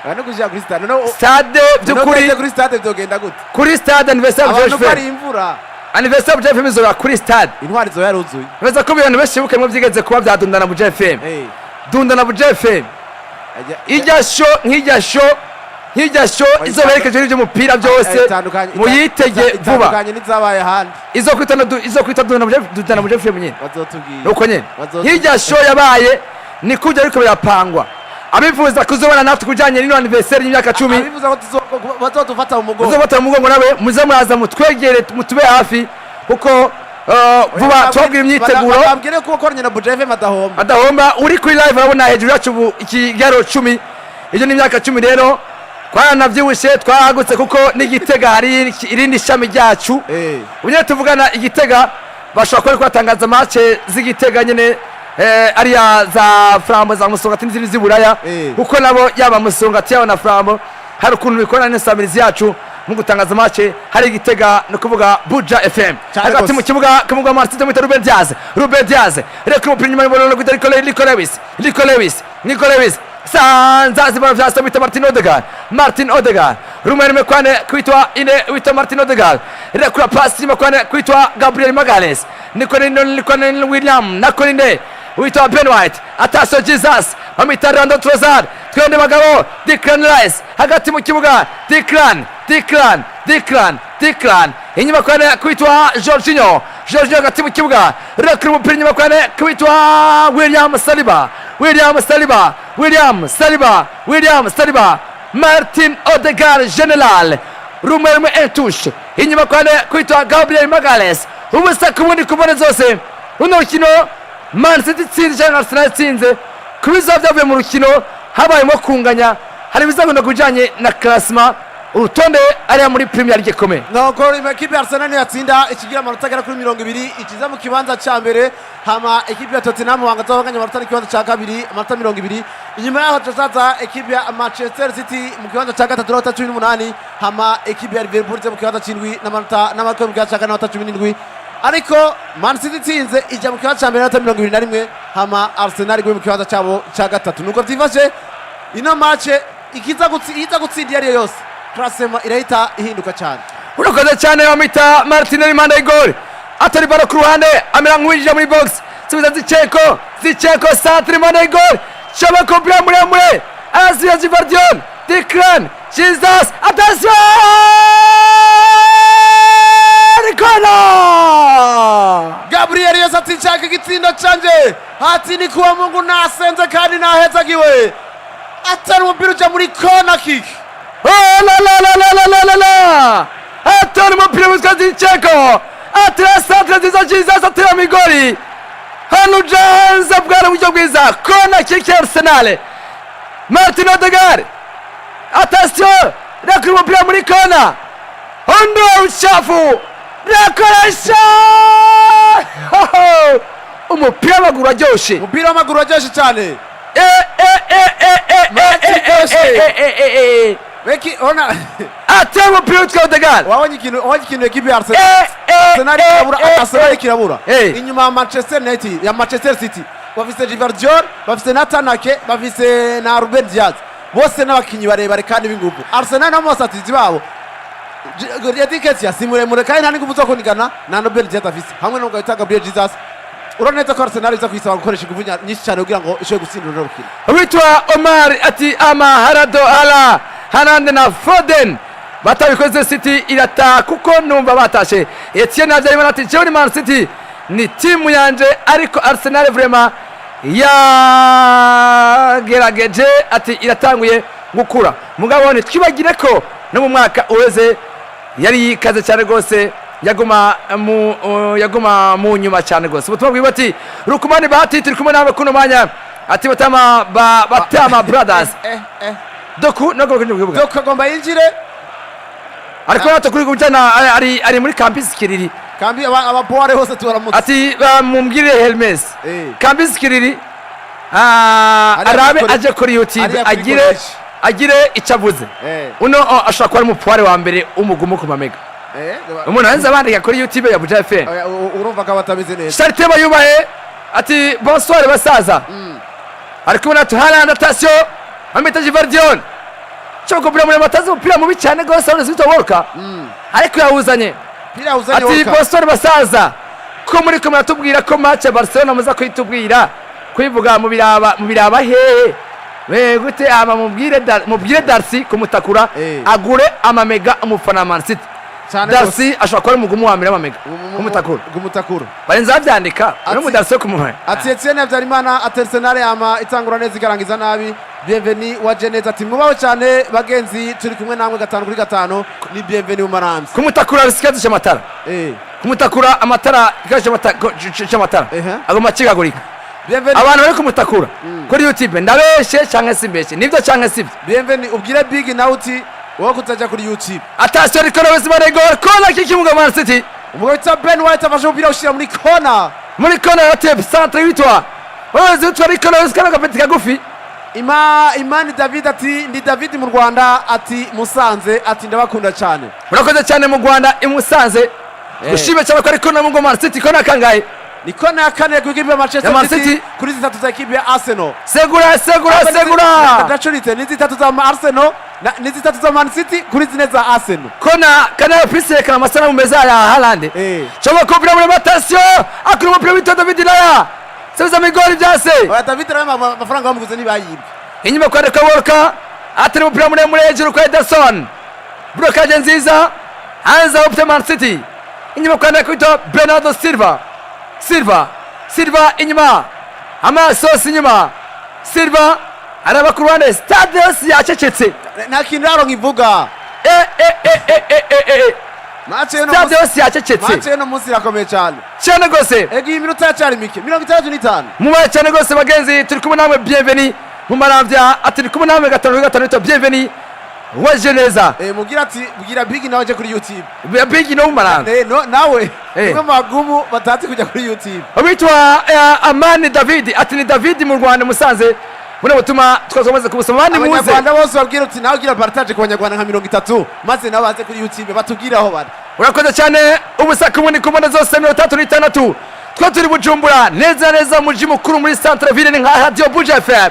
bano kujya kuri stade no stade by'ukuri kuri stade byogenda gute kuri stade anniversaire abantu bari imvura anniversaire bya FM izora kuri stade intwari zo yaruzuye noza ko ibintu beshibuke mu byigeze kuba byadundana mu FM dundana mu FM nk'ijyasho izo berekeje n'ibyo mupira byose muyitege vuba n'izabaye ahandi izo kwita dundana mu FM nyine bazotubwira nuko nyine nk'ijyasho yabaye ni kujya ariko birapangwa abifuza kuzobana natwe kujanye n'ino anniversaire y'imyaka 10 abifuza ko bazodufata mu mugongo bazofata mu mugongo nawe muze muraza mutwegere mutube hafi kuko vuba twabwira imyiteguro bambwire ko ukoranye na Buja FM adahomba uri kuri live urabona hejuru yacu ubu ikigero 10 iyo ni imyaka 10 rero twaranavyibushe twahagutse kuko n'igitega hari irindi shami ryacu ubuye tuvugana igitega bashobora kwatangaza match z'igitega nyene ariya za Flambo za Musongati n'izindi z'iburaya kuko nabo yaba Musongati yaba na Flambo hari ukuntu bikorana n'insamirizi yacu mu gutangaza match hari igitega no kuvuga Buja FM hagati mu kibuga kumugwa Martin Tomita Ruben Diaz reka umupira nyuma y'ibolo gutariko Nico Lewis sanza zibara vya Tomita Martin Odegaard Rumen Mekwane kuitwa ine wita Martin Odegaard reka pasi Mekwane kuitwa Gabriel Magalhaes Nicolini William nakolinde witwa Ben White ataso Jesus amita Randon Trossard twende bagabo Declan Rice hagati mu kibuga Declan inyuma kwane kuitwa Jorginho hagati mu kibuga reka umupira inyuma kwane kuitwa William Saliba Martin Odegaard General Rumen Entush inyuma kwane kuitwa Gabriel Magalhaes ubusa kubundi kubone zose uno rukino Man City itsinze cyangwa Arsenal itsinze kubiza byavuye mu rukino habayemo kunganya hari bizagenda kujanye na classement urutonde ari muri Premier League komeye noko equipe Arsenal yatsinda ikigira amanota agera kuri 20 ikiza mu kibanza ca mbere hama equipe ya Tottenham wangazabanganya amanota ikibanza ca kabiri amanota 20 inyuma yaho tuzaza equipe ya Manchester City mu kibanza ca gatatu amanota 18 hama equipe ya Liverpool mu kibanza c'indwi n'amanota mu kibanza ca 17 ariko Man City itsinze ijya mu kibanza ca mbere n'amanota 21 hama Arsenal igwe mu kibanza cabo ca gatatu nuko tivashe ino match ikiza gutsinda yari yose Trasema irahita ihinduka cyane urakoze cyane bamita Martinelli manda igol atari baro ku ruhande amera nk'uwinjira muri box subiza Zicheko centre manda igol chama kopia mure Asia Gvardiol Declan Jesus attention Ricola Gabriel yasatse cyaka gitsindo canje hati ni kuwa Mungu nasenze kandi nahezagiwe atari umupira uja muri corner kick la atari umupira witwa Zicheko atira centre nziza Jesus atira migori hano janza bwara buryo bwiza corner kick ya Arsenal Martin Odegaard attention reka umupira muri corner hondo uchafu rekoresha umupira w'amaguru aryoshye cyane Beki ona atema umupira Odegaard wabonye ikintu equipe ya Arsenal kirabura inyuma ya Manchester City bafise Gvardiol bafise Natanake bafise na Ruben Diaz bose n'abakinyi barebare kandi b'ingufu Arsenal namo basatizi babo Ediketia simuremure kandi nta n'ingufu zo kunigana na Ruben Diaz afise hamwe no gahita Gabriel Jesus uroneza ko Arsenal iza kwisaba gukoresha ingufu nyinshi cyane kugira ngo ishobore gutsindira urukino witwa Omar ati Harado ala Hernandez na Foden batabikoze City irata kuko numva batashe Etienne Abyarima ati jewe ni Man City ni timu yanje ariko Arsenal vraiment yagerageje ati iratanguye gukura mugabo ni twibagire ko no mu mwaka uweze yari yikaze cyane gose yaguma mu nyuma cyane gose ubutumwa bwiwe ati Rukumani Bahati turi kumwe nawe kuno mwanya ati Batama Brothers Doku nagomba kuvuga Doku agomba yinjire ariko natakuri kujana ari muri campus Kiriri kambi ababoare hose tubaramutse ati mumbwire Hermes campus Kiriri arabe aje kuri YouTube agire icyo avuze uno ashobora kuba ari umupfuware wa mbere w'umugumu ku mamega umuntu hanze abandika kuri youtube ya Buja FM urumva ko batabizi neza Charite Bayubahe ati bonsoir basaza ari kubona tuharanda tasyo amita Jivardion cyo kubura muri matazi umupira mubi cyane gose uretse witwa Walker ariko yawuzanye ati bonsoir basaza ko muri ko muratubwira ko match ya Barcelona muza kwitubwira kwivuga mu biraba hehe we gute ama mubwire Darcy kumutakura agure amamega umufana Man City Darcy ashobora kuba ari umugumu wa mbere w'amamega kumutakura barenza babyandika ari mu Darcy kumuha ati Etienne Habyarimana Arsenal ama itangura neza ikarangiza nabi bienvenue wa Geneza ati mubaho cyane bagenzi turi kumwe namwe 5-5 ni bienvenue mu Maramvya kumutakura risikaze cy'amatara kumutakura amatara ikaje cy'amatara agoma kigagurika abantu bari kumutakura kuri YouTube ndabeshe cyangwa simbeshe nibyo cyangwa sibyo bienvenue ubwire Big Naughty wowe kutajya kuri YouTube atasiyo rikora ubuzima regor kona kikimuga Man City umwita Ben White afashe umupira ushyira muri kona ya tep centre witwa ozi utwa rikora usikana kapeti kagufi Imani David ati ndi David mu Rwanda ati Musanze ati ndabakunda cyane murakoze cyane mu Rwanda imusanze gushime cyane ko ariko namugo Man City kona kangaye ni kona ya kane ku ikipe ya Manchester City kuri zitatu za ikipe ya Arsenal segura ndacurite ni zitatu za Arsenal ni zitatu za Man City kuri zine za Arsenal kona kana pise kana masana mu meza ya Haaland cyangwa ko bira muri rotation akuri mu premier David Laya sasa migori byase David Laya amafaranga bamuguze nibayibwe inyuma kwa Reka Walker atari mu premier muri hejuru kwa Ederson blokaje nziza hanza opte Man City inyuma kwa Reka Bernardo Silva inyuma amasosi inyuma Silva araba ku ruhande Stadios yacecetse nta kintu raro nkivuga Stadios yacecetse match no munsi yakomeye cyane gose egi iminota cyari mike 35 mubaye cyane gose bagenzi turi kumwe namwe bienvenue mu Maramvya ati kumwe namwe 5-5 bienvenue waje neza mugira ati bugira Big nawe je kuri YouTube Big no mu Maramvya nawe ngo magumu batati kujya kuri YouTube abitwa Amani David ati ni David mu Rwanda Musanze bune butuma twazomeze kubusoma bandi muze abanyarwanda bose babwira uti nawe gira partage ku banyarwanda nka 30 maze nabaze kuri YouTube batubwira aho bari urakoze cyane ubusaka ubundi ku mbona zose 36 twa turi Bujumbura neza mu mujyi mukuru muri centre ville ni nka Radio Buja FM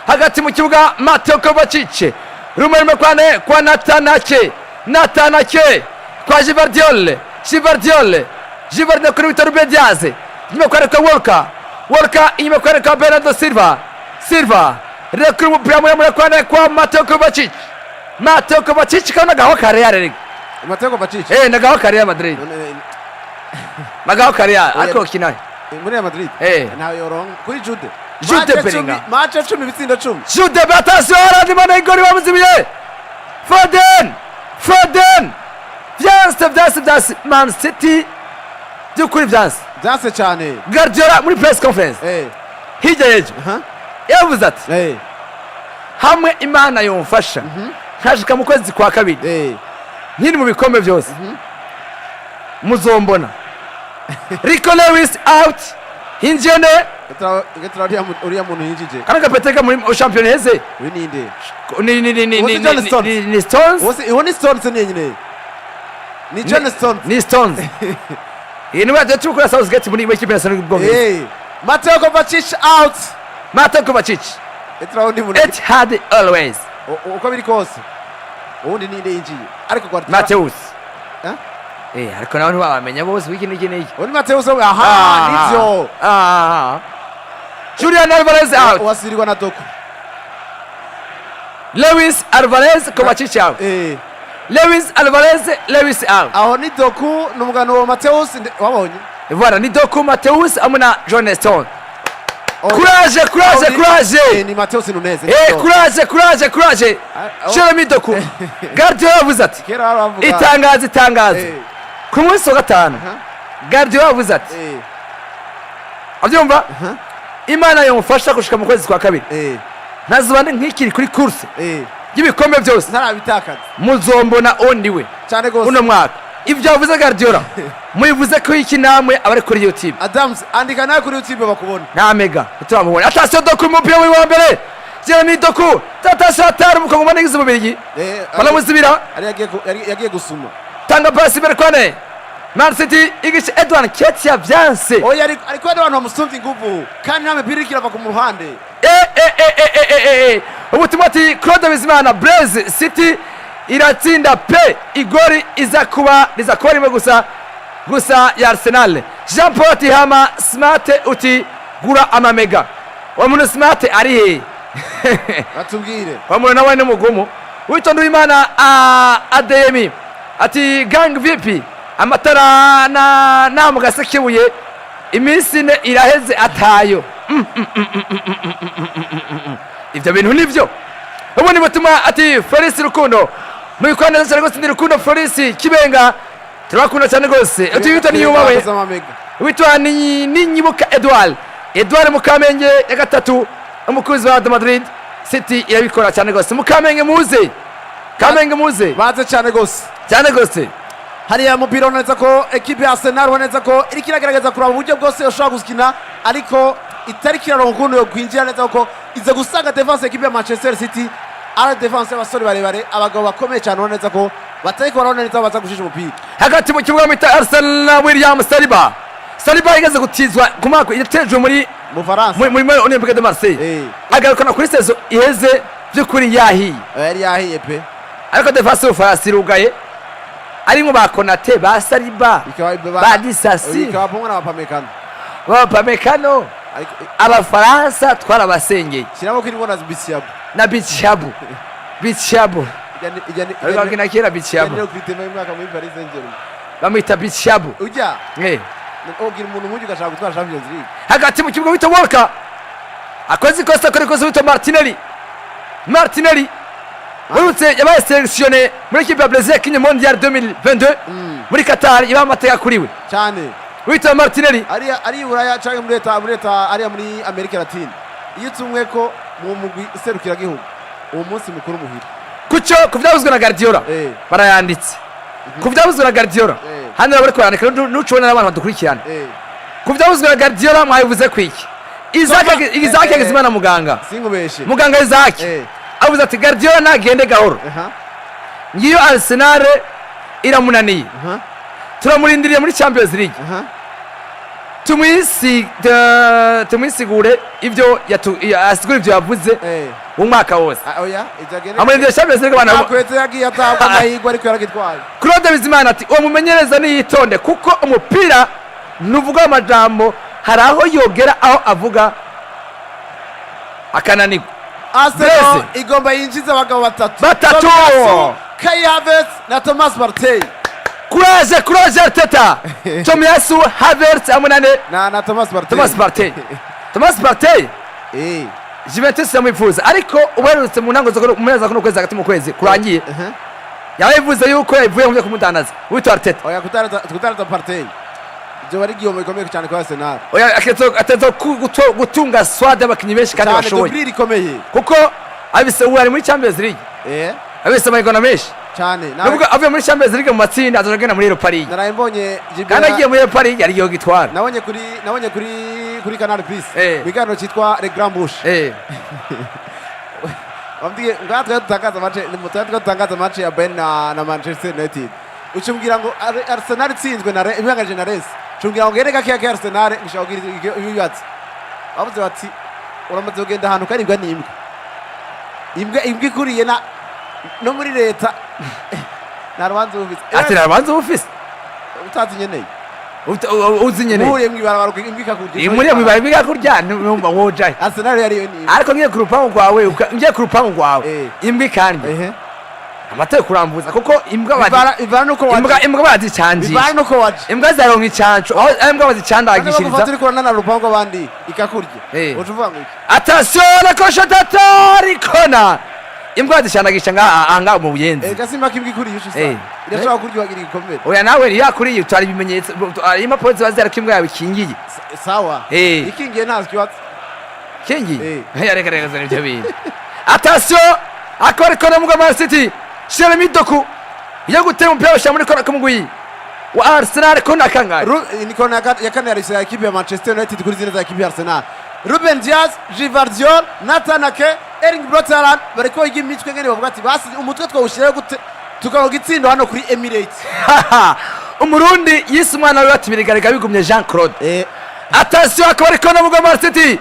hagati mu kibuga Mateo Kovacic rumwe kwa Natanake kwa Jivardiol kuri Vitor Diaz inyuma kwa Reka Walker inyuma kwa Reka Bernardo Silva rekuru umupira muri kwa Mateo Kovacic kana gaho kare yare Mateo Kovacic nagaho kare ya Madrid nagaho kare ya ako kinaye muri Madrid nawe yoron kuri Jude Bellingham match 10 bitsindo 10 Jude attention arandi mana igori bamuzibiye Foden vyase Man City byukuri vyase cyane Guardiola muri press conference hirya yejo yavuze ati hamwe Imana yomfasha nkashika mu kwezi kwa kabiri nkiri mu bikombe byose muzombona Rico Lewis out hinjene uriya muntu yinjije kana gapeteka muri champion heze ni Stones ni Stones ni John Stones ni Stones ni wajya tukura Southgate muri equipe nationale y'Ubwongereza Mateo Kovacic out it had always uko biri kose ubundi ninde yinjiye ariko kwa Mateus ariko nawe ntibamenya bose wiki n'iki ubundi Mateus nivyo Julian Alvarez out wasirwa na Doku Luis Alvarez Kovacic out Lewis out aho ni Doku n'umugano wa Mateus wabonye voilà ni Doku Mateus amuna John Stone courage ni Mateus Nunez courage Jeremy Doku Guardiola yavuze ati itangazo ku munsi wa gatanu Guardiola yavuze ati abyumva Imana yomufasha gushika mu kwezi kwa kabiri ntazubane nk'ikiri kuri course y'ibikombe byose ntarabitakaza muzombona ondiwe cyane gose uno mwaka ibyo yavuze Guardiola muyivuze ko iki namwe abari kuri YouTube Adams andika nawe kuri YouTube bakubona na mega turamubona atasiyo Doku umupira wa mbere Jeremy Doku tatasha atari umukongomani yagize umubiri baramuzibira yagiye gusuma tanga pasi imbere kwane Man City igice Edouard Ketia vyanse oya ariko abantu bamusumvye inguvu kandi nta mipira ikirava ku ruhande ubutumwa ati Claude Bizimana Blaze City iratsinda pe igori iza kuba rimwe gusa ya Arsenal. Jean Paul Tihama Smart uti gura amamega wa muntu Smart ari he batubwire wa muntu nawe n'umugumu witonda Imana ADM ati gang vipi amatara na mugasekebuye iminsi ne iraheze atayo ivyo bintu nivyo ubu ni butuma ati Floris Rukundo mwikwanda cyane gose ndi Rukundo Floris Kibenga turakunda cyane gose ati witwa ni yubawe witwa ni nyibuka Edouard Mukamenge ya gatatu umukuzi wa Madrid City irabikora cyane gose Mukamenge muze baze cyane gose hariya mupira unaweza ko ekipe ya Arsenal unaweza ko iri kiragerageza kuraba uburyo bwose yoshobora gukina ariko itari kiraronka ukuntu yo kwinjira neza ko ize gusanga defense ekipe ya Manchester City ari defense y'abasore barebare abagabo bakomeye cyane unaweza ko batariko barabona neza baza gushisha umupira hagati mu kibuga mita Arsenal William Saliba igeze gutizwa kumako yatejwe muri mu Faransa muri Olympique de Marseille agarukana kuri saison iheze by'ukuri yahiye pe ariko defense y'Ufaransa irugaye arimo ba Konate ba Saliba ba Disasi ikabapomwa na Pamecano abafaransa twarabasengeye kirabo kirimo na Bichabu ariko kina kera Bichabu bamwita Bichabu ujya ogira umuntu nk'uyu gashaka gutwara Champions League hagati mu kibuga wita Walker akoze ikosa kuri wita Martinelli urutse yabaye sélectionné muri equipe ya Brazil kinye mondial 2022 muri Qatar ibamateka kuriwe cyane wita Martinelli ari Buraya cyangwa muri leta ari muri America Latine iyo tumwe ko mu mugwi serukira gihugu uwo munsi mukuru muhira kucyo kuvyavuzwe na Guardiola barayanditse kuvyavuzwe na Guardiola hano bari kwandika n'ucubona n'abantu badukurikirana kuvyavuzwe na Guardiola mwabivuze kwiki Isaac Gezimana muganga singubeshe muganga Isaac avuze ati Guardiola nagende gahoro ngiyo Arsenal iramunaniye turamurindiriye muri Champions League tumuisigure ivyo asigure ivyo yavuze umwaka wose amurindiriye Champions League bana akwete yagiye ataka amahirwe ariko yaragitwaye Claude Bizimana ati uwo mumenyereza niyitonde kuko umupira nuvuga amajambo haraho yogera aho avuga akananirwa Arsenal igomba yinjiza abagabo batatu Kai Havertz na Thomas Partey Courage Arteta Tomiyasu Havertz amunane na Thomas Partey Juventus yamuifuza ariko uberutse mu ntango zo kuno kwezi hagati mu kwezi kurangiye yabivuze yuko yavuye mu kumudandaza witwa Arteta oya kutaraza Partey byo bari giyo bikomeye cyane kwa Arsenal oya atezo gutunga swad abakinyi benshi kandi bashoboye kuko abise uwari muri Champions League abise mayigona menshi cyane nubwo avuye muri Champions League mu matsinda azogena muri Europa League narayibonye kandi agiye muri Europa League yari yo gitwara nabonye kuri Canal Plus bigano cyitwa Le Grand Bouche wamdiye ngatwe tutangaza match ya Ben na Manchester United ucumbwira ngo Arsenal itsinzwe na ibanganje na Rennes cumbwira ngo gereka kya Arsenal ngishobora ibibatsi bavuze bati uramaze kugenda ahantu karibwa n'imbwa ikuriye no muri leta narubanza ufise ati narubanza ufise utazi nyeneye uzi nyeneye muri mwibarabara imbika kurya muri mwibarabara kurya numva wojaye Arsenal yari yo ni ariko ngiye ku rupangu rwawe imbwa kandi amateka kurambuza kuko imbwa bazicanjisha ivana nuko waje imbwa zaronka icanco aho imbwa bazicandagishiriza turi kubona na rupango bandi ikakurya ucuvuga ngo attention la cochetatori kona imbwa zishandagisha ngaha mu Buyenzi gasimba kimbwa ikuriye ushisa irashobora kurya wagira igikomere oya nawe yakuriye utari ibimenyetso impapuro ziba zirako imbwa yawe ikingiye sawa ikingiye ntazi kibatse kingiye reka zana ibyo bintu attention akora kona mu Man City Jeremy Doku yo gutera umupira usha muri kona kumugwi wa Arsenal kona kangaye ni kona ya kane ya equipe ya Manchester United kuri zina za equipe ya Arsenal Ruben Dias, Givardiol, Nathan Ake, Erling Braut Haaland bariko yiga imitwe ngene bavuga ati basi umutwe twawushirayo gute tukaroga itsindo hano kuri Emirates. umurundi yise umwana we ati birigarega bigumye Jean Claude. Attention akaba ariko na mugwa Man City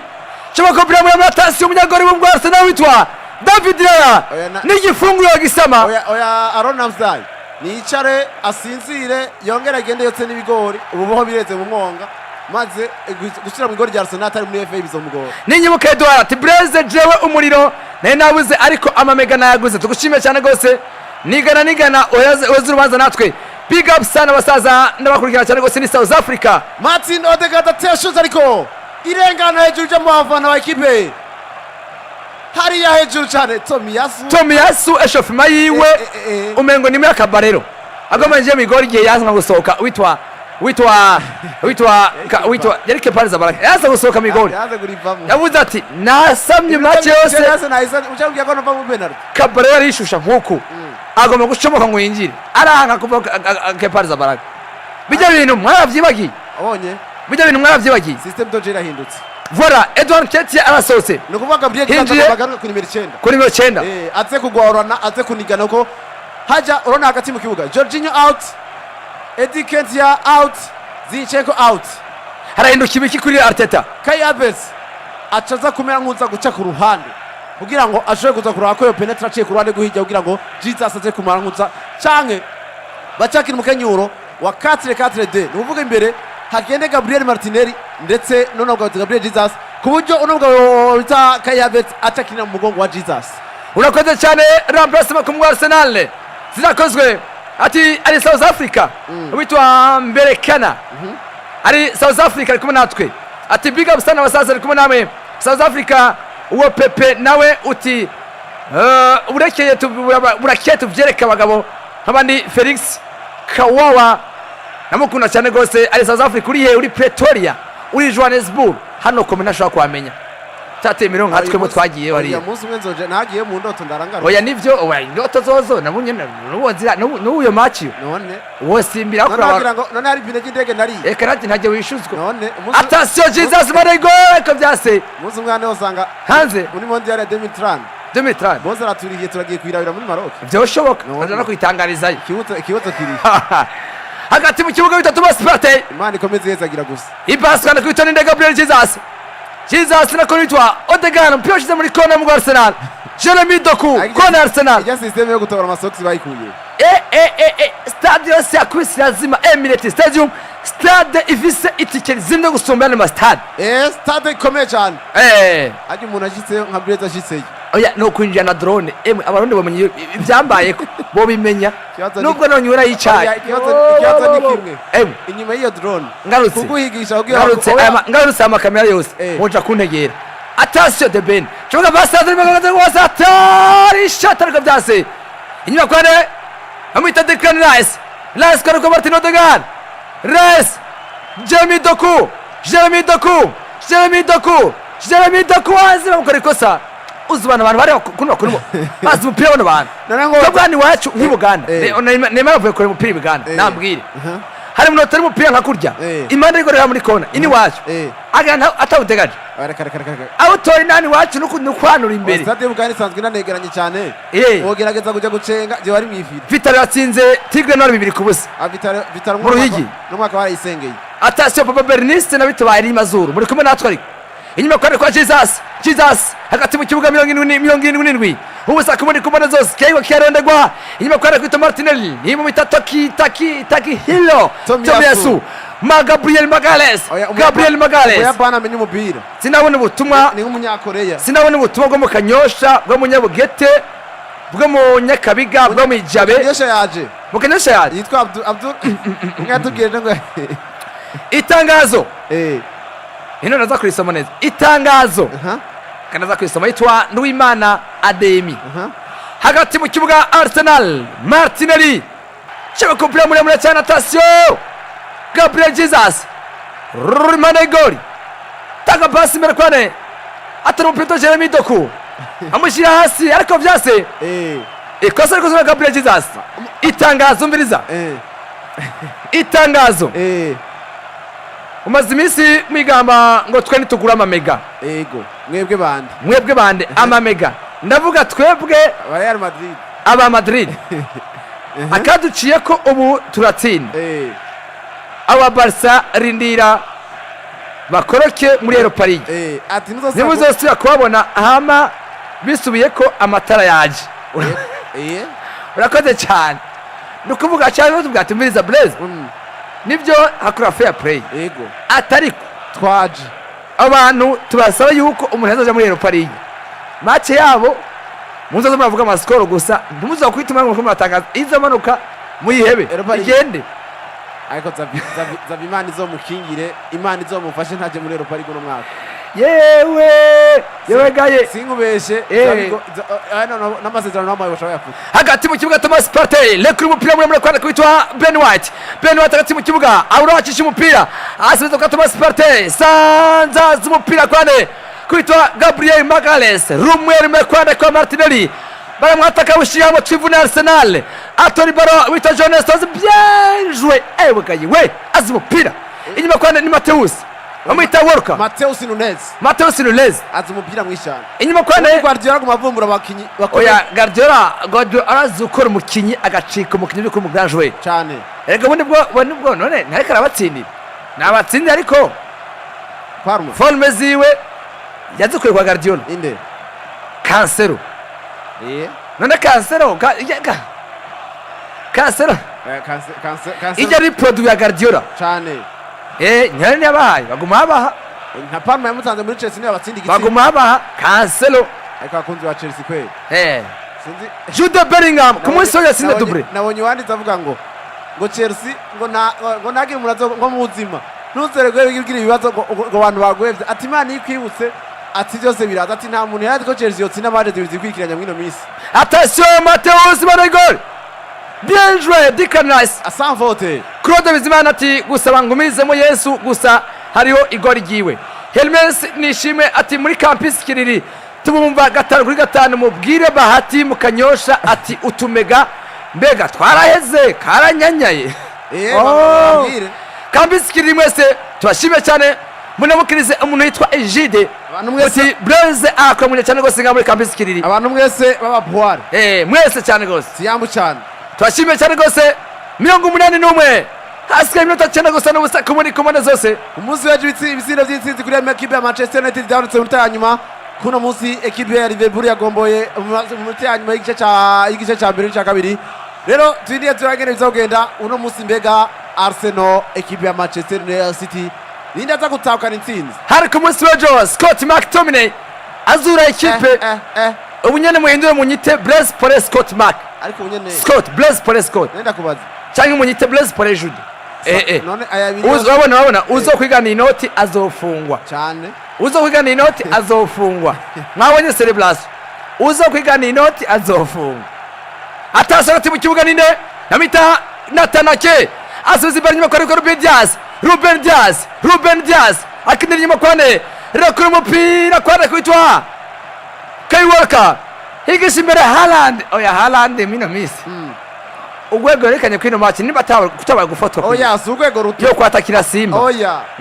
chama kopira muri attention umunyagori w'umugwa Arsenal witwa David Raya n'igifunguro gisama. Oya Aaron Ramsdale nicare asinzire yongera agende yotse n'ibigori ubu boho bireze mu mwonga maze gushyira mu igori rya Arsenal atari muri FA bizomugora. Ninyibuka Edouard ati Blaise jewe umuriro naye nabuze ariko amamega nayaguze tugushimiye cyane gose nigana oyaze urubanza natwe. Big up sana basaza n'abakurikirana cyane gose ni South Africa. Martin Odegaard ateshuza ariko irengana hejuru y'amu bafana wa ekipe hariya hejuru cyane Tomiyasu eshofima yiwe umengo ni muri Kabarero agomeje migori gihe yazanga gusohoka witwa Yerike Paris Abaraka yaza gusohoka migori yavuze ati nasamye match yose ucyabwiye ko nova mu penalty Kabarero arishusha nkuko agomba gucomoka ngo yinjire arahanga kuva ke Paris Abaraka bijya bintu mwaravyibagiye abonye bijya bintu mwaravyibagiye system doje irahindutse. Voilà, Edouard Nketiah arasose. Nukuvuga Gabriel Jesus bagaruka ku nimero 9. Ku nimero 9. Aze kugorana, aze kunigana ko haja urona hagati mu kibuga. Jorginho out. Eddie Nketiah out. Zinchenko out. Harahinduka ibiki kuri Arteta. Kai Havertz acaza kumera nkuza guca ku ruhande kugira ngo ashobore kuza kuraba ko yo penetra aciye ku ruhande guhijya kugira ngo Jesus aze kumara nkuza canke bacakira mu kenyuro wa 4-4-2. Nukuvuga imbere hagende Gabriel Martinelli ndetse nonabwa Gabriel Jesus kuburyo unabwa bita Kai Havertz atakina mu mugongo wa Jesus. Urakoze cyane remplacement ku Arsenal zirakozwe ati ari South Africa witwa Mberekana ari South Africa ari kumwe natwe ati big up sana basaza ari kumwe namwe South Africa uwo Pepe nawe uti urakeye tuvyereka abagabo nk'abandi Felix Kawawa namukunda cyane gose ari South Africa uri Pretoria uri Johannesburg hano komena ashaka kwamenya tate mirongo hatwe mo twagiye bari ya munsi umwe nzoje nagiye mu ndoto ndarangara oya nivyo oya indoto zozo nabunye n'uwozira n'uyo match none wosimbira ko none hari bine cy'indege nari ekarati ntajye wishuzwa none attention Jesus marego ko byase munsi umwana usanga hanze muri mondial ya 2030 boza raturiye turagiye kwirabira muri Maroc byoshoboka no kwitangariza ikibazo kiri hagati mu kibuga bitatu basipate imana ikomeze yezagira gusa ibaswana kwitana ndega Gabriel Jesus na konitwa Odegaard mpyo shize muri kona mu Arsenal Jeremy Doku kona Arsenal ya system yo gutora amasoksi bayikuye stade ya Chris lazima Emirates Stadium stade ifise itike zimwe gusumba n'ama stade stade ikomeye cyane aje umuntu ashitse nka Blaise ashitse oya no kwinjira na drone abarundi bamenye ibyambaye bo bimenya nubwo nonyura yicaye ikibazo ni kimwe inyuma y'iyo drone kuguhigisha ngarutse amakamera yose moja kuntegera attention de Ben cyangwa basaza bagaza atari shatarika byase inyuma kwane amita Declan Rice kariko Martin Odegaard Rice Jeremy Doku azira mukore kosa uzubana abantu bari kuno bazi umupira wano bantu twabwani wacu nk'Ubuganda nemara vuye kure umupira Ubuganda nambwire hari umuntu utari umupira nka kurya imana ariko rero muri kona ini wacu agana atawutegaje aho tori nani wacu nukwanura imbere stade y'Ubuganda isanzwe inanegeranye cyane wogerageza kujya gucenga je bari mwifira Vital yatsinze Tigre Nord 2-0 Vital n'umwaka barayisengeye attention Papa Berniste na bitubaye ari mazuru muri kumwe natwe ariko inyuma kwa Jesus hagati mu kibuga 77 ubusa kumuri kubona zose kego kirondegwa inyuma kwa kwita Martinelli ni mu taki hilo Tomiyasu Gabriel Magalhaes oya bana menye umupira sinabona ubutumwa ni nk'umunyakoreya sinabona ubutumwa bwo mu Kanyosha bwo mu Nyabugete bwo mu Nyakabiga bwo mu Ijabe Kanyosha yaje yitwa Abdul mwatubwire ngo itangazo ino naza kurisoma neza itangazo kanaza kurisoma yitwa Nduwimana Ademi hagati mu kibuga Arsenal Martinelli chama kompira muri cyane attention Gabriel Jesus Manegori taka pasi mbere kwane atari umupira Jeremy Doku amushyira hasi ariko byase ikosa rikoze na Gabriel Jesus itangazo mbiriza itangazo umaze iminsi mwigamba ngo twe nitugura amamega mwebwe bande amamega ndavuga twebwe Real Madrid aba Madrid akaduciye ko ubu turatsinda aba Barca rindira bakoroke muri Europa League ati nimuzosubira kubabona hama bisubiye ko amatara yaje urakoze cyane nukuvuga cyane tubwatumiriza Blaise nibyo hakora fair play yego atariko twaje abantu tubasaba yuko umuntu azaje muri Europa League match yabo muzaza muravuga amaskoro gusa ntimuza kwituma ngo muratangaza izo manuka muyihebe igende ariko zavi imana izomukingire imana izomufashe ntaje muri Europa League no mwaka yewe gaye sinkubeshe n'amasezerano n'amaye bashobora yafuta hagati mu kibuga Thomas Partey lekuri umupira muri kwanda kwitwa Ben White hagati mu kibuga awuracisha umupira asubiza kwa Thomas Partey sanza z'umupira kwane kwitwa Gabriel Magalhaes rumwe kwanda kwa Martinelli baramwataka bushiyamo twivuna Arsenal Anthony Baro witwa Jonas Stones bien joué ewe gaye we azumupira inyuma kwane ni Mateus amwita Walker Mateus Nunes azumupira mwishana inyuma kwane Guardiola kumavumbura bakinyi oya Guardiola arazukora umukinyi agacika umukinyi uri ku grand joueur cyane erega bwo none ntariko arabatsindira nabatsindi ariko Parma forme ziwe yazukuye kwa Guardiola inde Cancelo none Cancelo ijya ari produit ya Guardiola cyane nyane yabahaye baguma babaha nka Parma yamutanze muri Chelsea niyo abatsinda igitsi baguma babaha Cancelo ariko akunzi wa Chelsea kweli sinzi Jude Bellingham ku munsi wa sinde double nabonye wanditse avuga ngo Chelsea ngo nagire umurazo ngo muzima ntuzerwe bigira ibibazo ngo abantu bagwevye ati Imana yikwibutse ati byose biraza ati nta muntu yari ko Chelsea yotsinda match zikwikiranya mwino misi attention Mateus Baragol bien joué Declan Rice sans faute Claude Bizimana ati gusa bangumizemo Yesu gusa hariho igori giwe Hermes nishime ati muri campus Kiriri tubumva 5-5 mubwire Bahati mukanyosha ati utumega mbega twaraheze karanyanyaye campus Kiriri mwese tubashime cyane munamukirize umuntu yitwa Egide ati Blaise akomeye cyane gose nga muri campus Kiriri abantu mwese baba poire mwese cyane gose siyambu cyane twashime cyane gose 81 hasigaye iminota 9 gusa n'ubusa kumone zose umunsi w'ejo ibitsindo by'intsinzi kuri ekipe ya Manchester United byanditse mu tanyuma kuno munsi ekipe ya Liverpool yagomboye mu tanyuma y'igice cya mbere n'icya kabiri rero twindiye turagenda bizogenda uno munsi mbega Arsenal ekipe ya Manchester City ninda za gutakana intsinzi hari ku munsi w'ejo Scott McTominay azura ekipe ubunyene muhindure munyite Blaise Paul Scott Mark ariko ubunyene Scott Blaise Paul Scott nenda kubaza cyangwa munyite Blaise Paul Jude none ayabiri urabona uzokwigana inoti azofungwa cyane uzokwigana inoti azofungwa mwabonye celebration uzokwigana inoti azofungwa atasarati mu kibuga ninde namita Natanake asubiza imbere nyuma kwa Ruben Diaz akinira nyuma kwane rekura umupira kwane kwitwa Kyle Walker higisha imbere Haaland mino misi ugwego rekanye kwino match niba kutabara gufatwa si ugwego ruto yo kwatakira Simba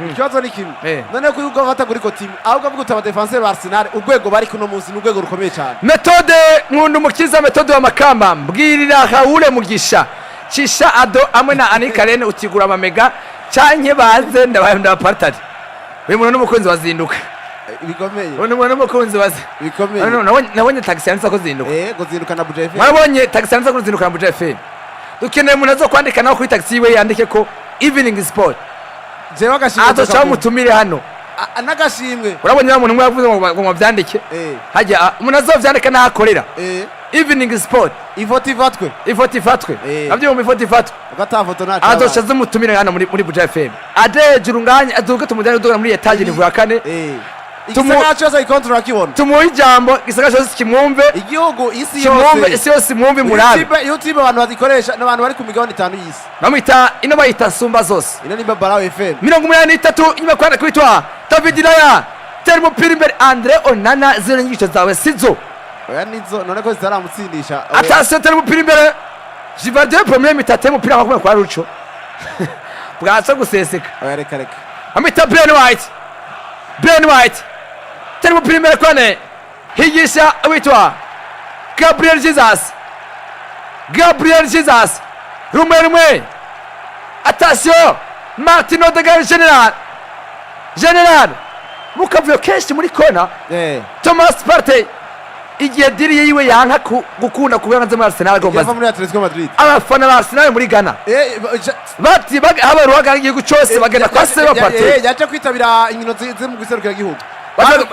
ikibazo ni kimwe none ko ugo bata kuri ko team ahubwo avuga utaba defenseur ba Arsenal ugwego bari kuno munsi n'ugwego rukomeye cyane metode nkundu mukiza metode wa Makamba mbwirira Raoul Mugisha cisha ado amwe na Anikarene utigura amamega canke baze ndabapartari we muntu n'umukunzi wazinduka bikomeye umuntu n'umukunzi waze bikomeye nabonye taxi yanza ko zinduka guzinduka na Buja FM nabonye taxi yanza ko zinduka na Buja FM dukeneye umuntu azo kwandika naho kuri taxi we yandike ko evening sport jewe agashimwe azo chamutumire hano anagashimwe urabonye umuntu umwe yavuze ngo byandike hajya umuntu azovyandika nahakorera evening sport ifoti fatwe nabyo mu ifoti fatwe ugatafoto naca azo shaze mutumire hano muri Buja FM adeje urunganye azuke tumujyane dogora muri etage nivuga kane igisagara cyose ikontrol akibona tumuha ijambo igisagara cyose kimwumve igihugu isi yose mwumve murabe YouTube abantu bazikoresha n'abantu bari ku migabane 5 y'isi namwita ino bayita sumba zose ino ni Babalawo FM 83 inyuma kwana kwitwa David Raya termo pirimbere Andre Onana zire nyigisho zawe sizo oya nizo none ko zitaramutsindisha atase termo pirimbere Jivardier premier mitate mu pira kwa kwa Rucho bwaso guseseka oya reka amita Ben White termo pirimbere kwane higisha witwa Gabriel Jesus rumwe attention Martin Odegaard general mukavuyo kenshi muri kona Thomas Partey igihe diri yiwe yanka gukunda kubanza muri Arsenal gomba muri Atletico Madrid abafana ba Arsenal muri Ghana bati habaruhaga igihugu cyose bagenda kwa Seba Partey yaje kwitabira inkino ze mu guserukira igihugu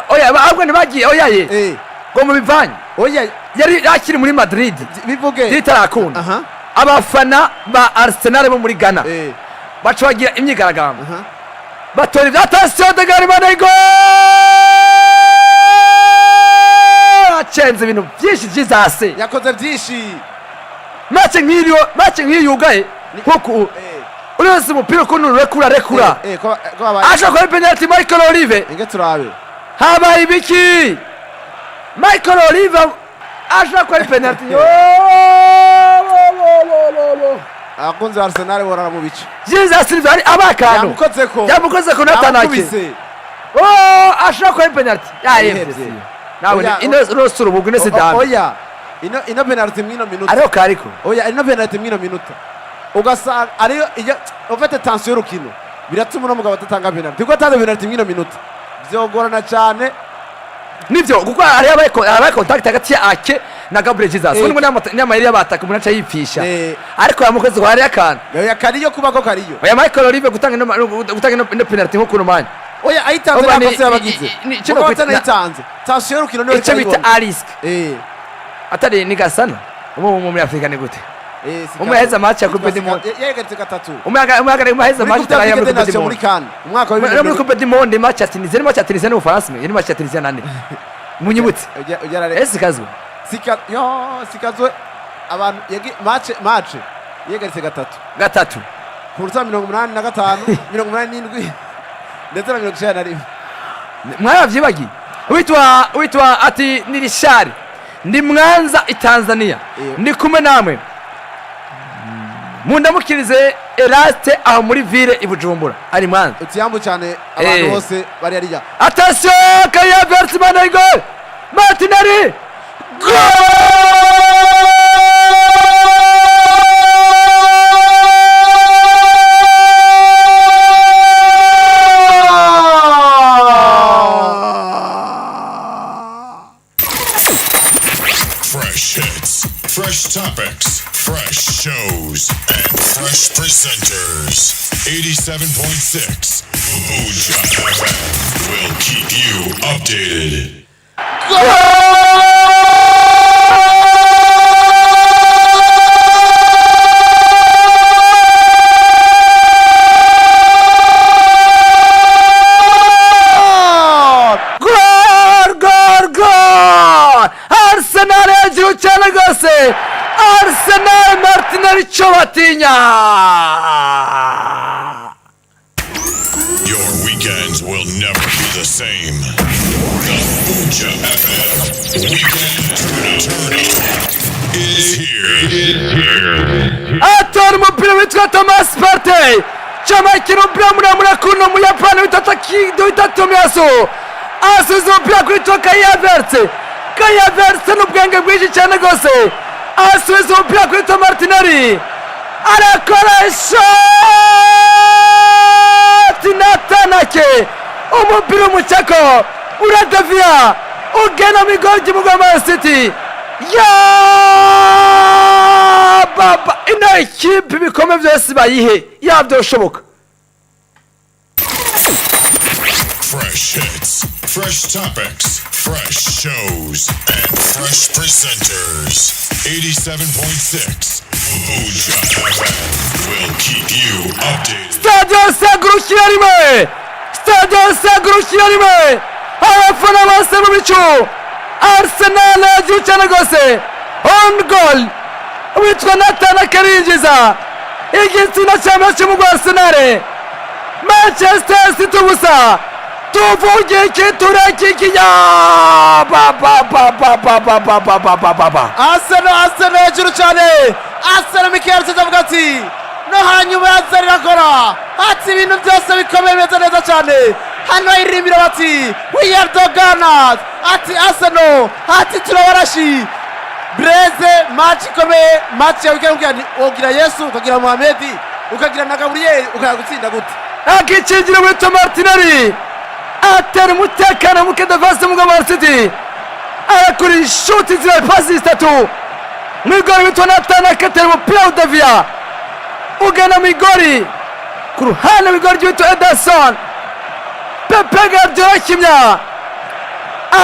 oya ahubwo ntibagiye oya ye ngo mu bivanye oya yari akiri muri Madrid bivuge ditarakunda abafana ba Arsenal bo muri Ghana baca bagira imyigaragambyo batora ibya attention de Garibanego acenze ibintu byinshi byizase yakoze byinshi match nk'iyugaye kuko uretse umupira ukuntu rekura aje kwa penalty Michael Olive inge turabe habaye ibiki Michael Olive aje kwa penalty akunze Arsenal borara mu bice Jesus Silva ari abakano yamukoze ko natanake aje kwa penalty yayevye nawe ino suru bugune sedame oya ino penalty mwino minuta ariyo kariko oya ino penalty mwino minuta ugasanga ariyo ufite tension y'urukino biratuma no mugabo atatanga penalty kuko atanze penalty mwino minuta byogorana cyane nivyo kuko ari contact hagati ya Ake na Gabriel Jesus ngo n'amayeri y'abataka umuntu aca yipfisha ariko yamukoze kwari yakana oya kariyo kubako kariyo oya Michael Olive gutanga no penalty nko kuno manya oya ayitanze n'akoze yabagize kino kwita ayitanze tension y'urukino no icyo bita arisk atari ni gasana muri Afrika ni gute umwaheza match ya Coupe du Monde yegeretse gatatu umwaheza match ya Coupe du Monde umwaka wa 2020 muri Coupe du Monde match ya Tunisia no France ni match ya Tunisia nande munyibutse kazwe sikazwe abantu match yegeretse gatatu kursa 85 87 ndetse na 91 mwaravyibagiye witwa ati ni Rishari ndi Mwanza Tanzania ndi kumwe namwe mundamukirize Eraste aho muri ville ibujumbura ari Mwanza utiyambu cyane abantu bose bari ariya attention Kaya Vertman goal Martinelli Fresh hits, fresh topics, fresh shows, and fresh presenters. 87.6 Moja FM will keep you updated. Arsenal Martinelli Chovatinya. Your weekends will never be the same. The Moja FM Weekend Turn Up is here. Ator umupira witwa Thomas Partey chamakira umupira muremure kuno muyapani witwa Kido Tomiyasu asubiza umupira kuri Kaya Havertz n'ubwenge bwinshi cyane rwose asubiza umupira kuri Martinelli arakoresha Tinatanake umupira umucako uradavia ugena migorgi mu Man City ya baba ino ekipe bikomeye byose bayihe yabyoshoboka. Fresh hits, fresh topics, fresh shows, and fresh presenters. 87.6 Moja FM will keep you updated. Stadio Sagrushia rimwe abafana bose mu bicu Arsenal yajucana gose on goal witwa Nathan Karinjiza igitsina cy'amacu mu Arsenal Manchester City busa tuvuge ki turakikiya Arsenal hejuru cyane Arsenal Mikel Arteta ati no hanyuma yazarira kora ati ibintu byose bikomeye bimeze neza cyane hano irimbira bati we are the Gunners ati Arsenal ati turabarashi Breze match ikomeye, match ya weekend ugira Yesu ukagira Mohamed ukagira na Gabriel ukagutsinda gute? Akicinjira witwa Martinelli atera umutekano muke Davas mu Man City arakora inshuti zira pasi zitatu mwigori witwa Nathan akatera umupira udavia ugana mwigori ku ruhande mwigori witwa Ederson Pepe Guardiola kimya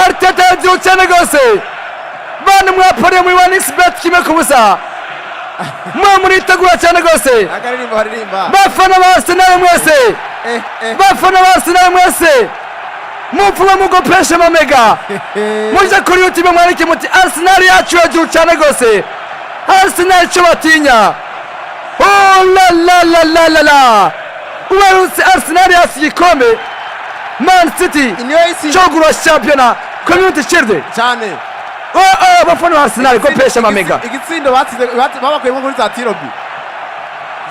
Arteta yagiye cyane gose bana mwapariye muri 1xbet kimwe kubusa muritegura cyane gose Akaririmba bafana ba Arsenal mwese bafana ba Arsenal mwese mupfuba mugopesha mamega muje kuri YouTube mwarike muti Arsenal yacu yagiye cyane gose Arsenal cyo batinya oh la la la la la la uwaruse Arsenal yasigikombe Man City chogura championa Community Shield cyane bafana ba Arsenal kopesha mamega igitsindo babakuyemo muri za Tirobi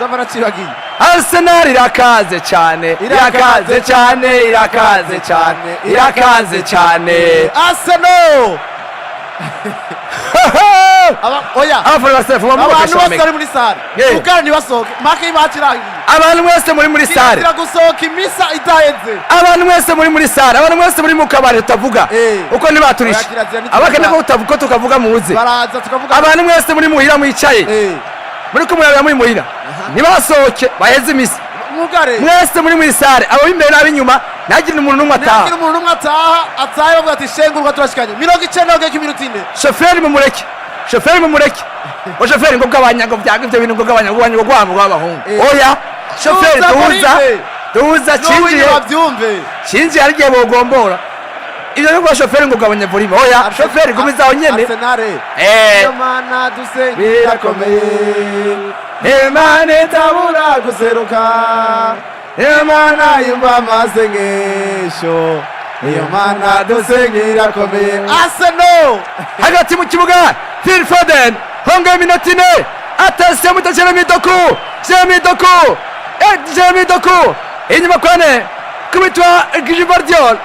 zavana cibagiye Arsenal irakaze cyane Arsenal oya abantu bose bari muri sare ukara ni basohoke make ibakirahiye abantu mwese muri sare gusohoka imisa itahenze abantu mwese muri sare abantu mwese muri mu kabari utavuga uko nibaturisha abakene ko utavuga tukavuga muze baraza tukavuga abantu mwese muri muhira mwicaye muri kumurabira muri muhira nibasohoke baheze imisi mwese muri sare abo imbere n'abinyuma nagira umuntu numwe ataha bavuga ati shengurwa turashikanye 90 ngeke iminota ine shoferi mumureke o shoferi ngo bwabanyago byaga ibyo bintu ngo bwabanyago gw'abahungu oya shoferi duhuza cinjiye arigiye bogombora ibyo ngo shoferi ngo bwabanya volume oya shoferi gumizaho nyene Arsenal Imana dusengira komeye Imana tabura guseruka Imana yumva amasengesho Imana dusengira komeye Arsenal hagati mu kibuga Phil Foden honga iminota ine atasiye mu Jeremy Doku inyuma kwane kubitwa Gvardiol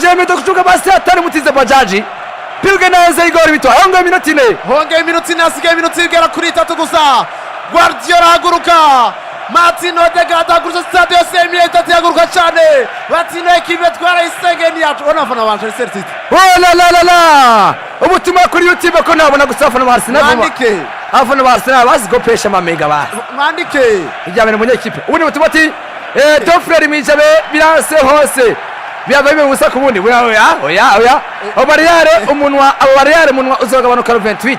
Jeremy Doku chuka basi atari mutize bajaji Pilge naze igori bitwa honga iminota ine asigaye iminota igera kuri 3 gusa Guardiola haguruka Martin Odegaard haguruka stade yose imyetatu yaguruka cyane Martin ekipe twara isengeni yacu ona fana wa Manchester City oh la la la la ubutumwa kuri YouTube ko nabona gusafana ba Arsenal mwandike afana ba Arsenal bazigopesha mamega ba mwandike ijyabene mu nyekipe ubundi butumwa ati Tofreri mijabe biranse hose biyabaye ubusa ku bundi oya obariyare umunwa munwa uzagabanuka 28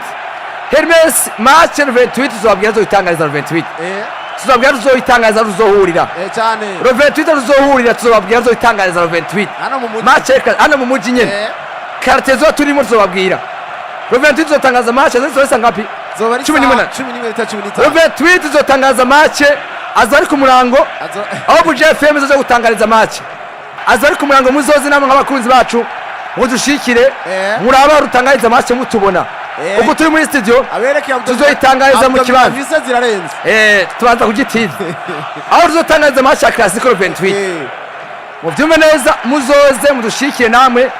Hermes match 28 uzabwira zo itangariza 28 tuzabwira zo itangariza ruzohurira cyane 28 ruzohurira tuzabwira zo itangariza 28 hano mu mujyi nyene carte zo turimo tuzabwira 28 zotangaza match zose ngapi 11 28 zotangaza match azari ku murango aho buje FM zo gutangariza match azari ku murango muzozi namwe nk'abakunzi bacu mudushikire muraba rutangariza match mutubona uko turi muri studio tuzoyitangariza mu kibanza tubanza kugitiza aho tuzotangariza match ya Classico 28 muvyume neza muzoze mudushikire namwe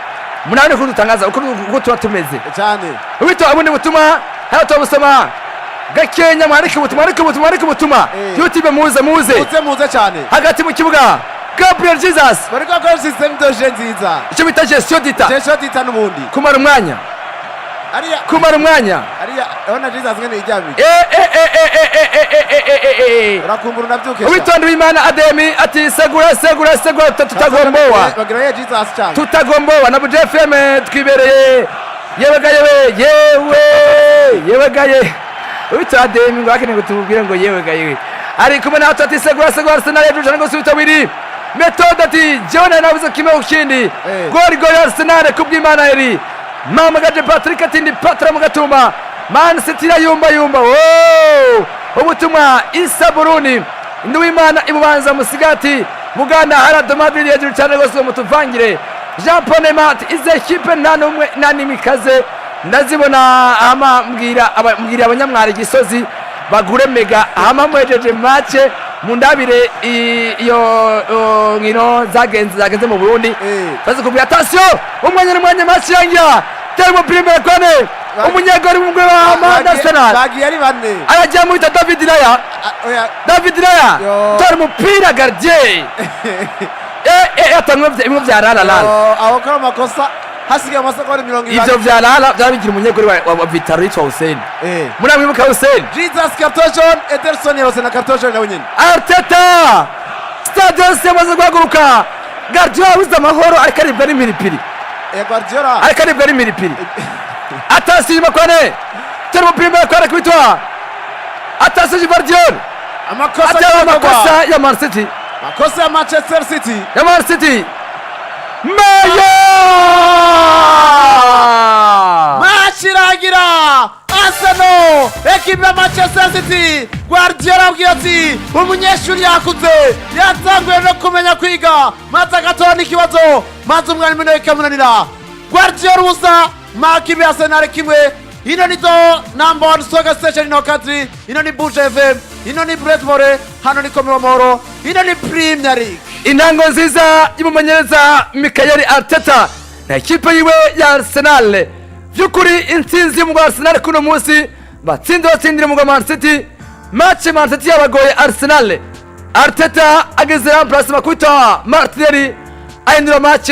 munane ko dutangaza uko tuba tumeze cyane ubito abundi butuma hano tubusoma gakenya mwarike butuma YouTube muze cyane hagati mu kibuga Gabriel Jesus bari gakora system doje nziza icyo bita gestion dita n'ubundi kumara umwanya ariya ona Jesus ngene ijyabi rakumbura nabyuke ubitondo w'Imana Ademi ati segura tutagombowa bagira Jesus cyane tutagombowa na Buje FM twibereye yewe ubito Ademi ngo akene ngo tubwire ngo yewe ari kumwe na ati segura Arsenal yajuje ngo subita biri methode ati John nabuze kimwe ukindi gol Arsenal kubw'Imana eri mama gaje Patrick atindi Patra mugatuma Man City yumba ubutumwa Isa Buruni Nduwimana ibubanza musigati Muganda Harad Madrid yajuru cyane gose mutuvangire Jean Paul Nemat ize equipe nani mikaze ndazibona ama mbwira abanyamwari gisozi bagure mega ama mwejeje match mundabire iyo ngino zagenze mu Burundi bazi kubya attention umwanya match yangira termo premier kone umunyegori w'umugwi wa Arsenal bagiye ari bane arajya muri David Raya. oya David Raya Yo. tora umupira gardien atangwe imwe vya rala aho kora amakosa hasigaye amasegonda 20 ivyo vya rala byabigira umunyegori wa Vital'o yitwa Hussein. Muramwibuka Hussein? Jesus Cartojon Ederson yarose na Cartojon nawe nyene Arteta stade yose yamaze guhaguruka. Guardiola abuze amahoro ariko aribwa n'imiripiri. Guardiola Ariko aribwa n'imiripiri. Atasi Makwane tera umupira imbere kwa kwitwa Atasi Guardiola amakosa ya Man City. makosa ya Manchester City ya Man City. Mayo match iragira Arsenal ekipe ya Manchester City. Guardiola abwiye ati umunyeshuri yakuze yatanguye no kumenya kwiga maze agatora n'ikibazo maze umwarimu nawe ikamunanira. Guardiola ubusa makipe ya Arsenal kimwe. Ino ni do number 1 soccer station in our country. Ino ni Buja FM, ino ni Brentford, hano ni Komero Moro, ino ni Premier League. Intango nziza y'umumenyereza Mikel Arteta na ekipe yiwe ya Arsenal. Vyukuri intsinzi mu Arsenal kuno munsi batsindira mu Man City. Match Man City yabagoye Arsenal. Arteta ageze remplace makwita Martinelli ahindura match.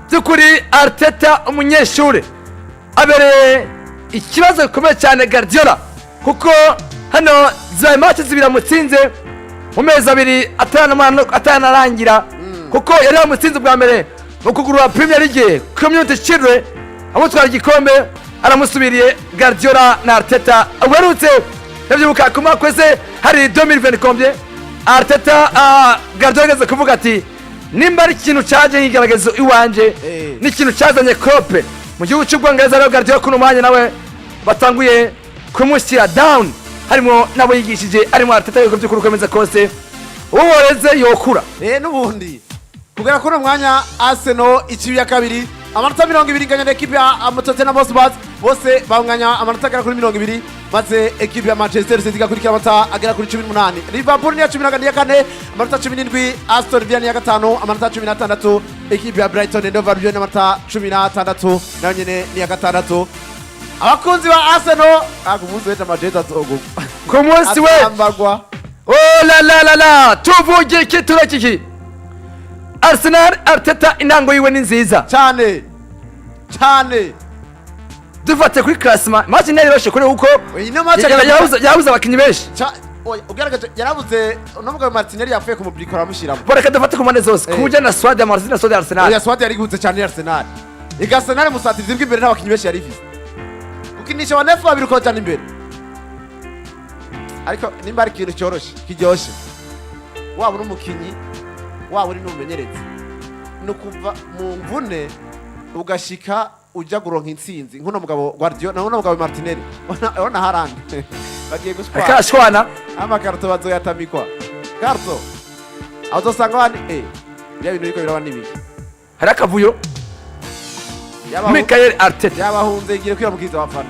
Vyukuri Arteta umunyeshuri abereye ikibazo gikomeye cyane Guardiola kuko hano zaye match zibira mutsinze mu mezi abiri atanarangira kuko yari yamutsinze bwa mbere mu kugurura Premier League Community Shield amutwara igikombe aramusubiriye Guardiola na Arteta uherutse yabyibuka kuma kwese hari 2020 combien Arteta Guardiola ageze kuvuga ati nimba ari ikintu cyaje nk'igaragazo iwanje n'ikintu cyazanye Klopp mu gihugu cy'Ubwongereza rero Guardiola kuno mwanya nawe batanguye kumushyira down harimo nabo yigishije arimo Arteta yuko by'ukuri komeza kose uworeze yokura n'ubundi kugera kuno mwanya Arsenal ikibi ya kabiri amanota 20 inganya na ekipe ya Tottenham Hotspur bose banganya amanota agera kuri 20 maze ekipe ya Manchester City igakurikira amanota agera kuri 18. Liverpool ni ya 14 amanota 17, Aston Villa ni ya 5 amanota 16, ekipe ya Brighton and Hove Albion amanota 16 nayo nyene ni ya 6. Abakunzi ba Arsenal agumuze weta Manchester togo ku munsi we ambagwa oh la la tuvuge kitura kiki Arsenal Arteta intango yiwe ni nziza cyane dufate kuri classement match nari bashe kuri uko yabuze abakinyi benshi ugaragaje yarabuze n'umugabo Martinelli yapfuye ku mubliko aramushiramo boreka dufate ku mane zose kumuje na Swad ya Martinelli na Swad ya Arsenal ya Swad yari gutse cyane Arsenal Arsenal musatirizi bw'imbere n'abakinyi benshi yari ifise ukinisha wa nefu babiri ko cyane imbere ariko nimba ari ikintu cyoroshe kijyoshe waba uri umukinyi waba uri n'umumenyerezi no kuva mu mvune ugashika ujya guronka intsinzi nk'uno mugabo Guardiola na mugabo Martinelli ona harande bagiye guswana amakarto bazoyatamikwa karto azosanga wani bya bintu biko biraba nibiki harakavuyo Mikel Arteta yabahunze igiye kwira mukiza wafana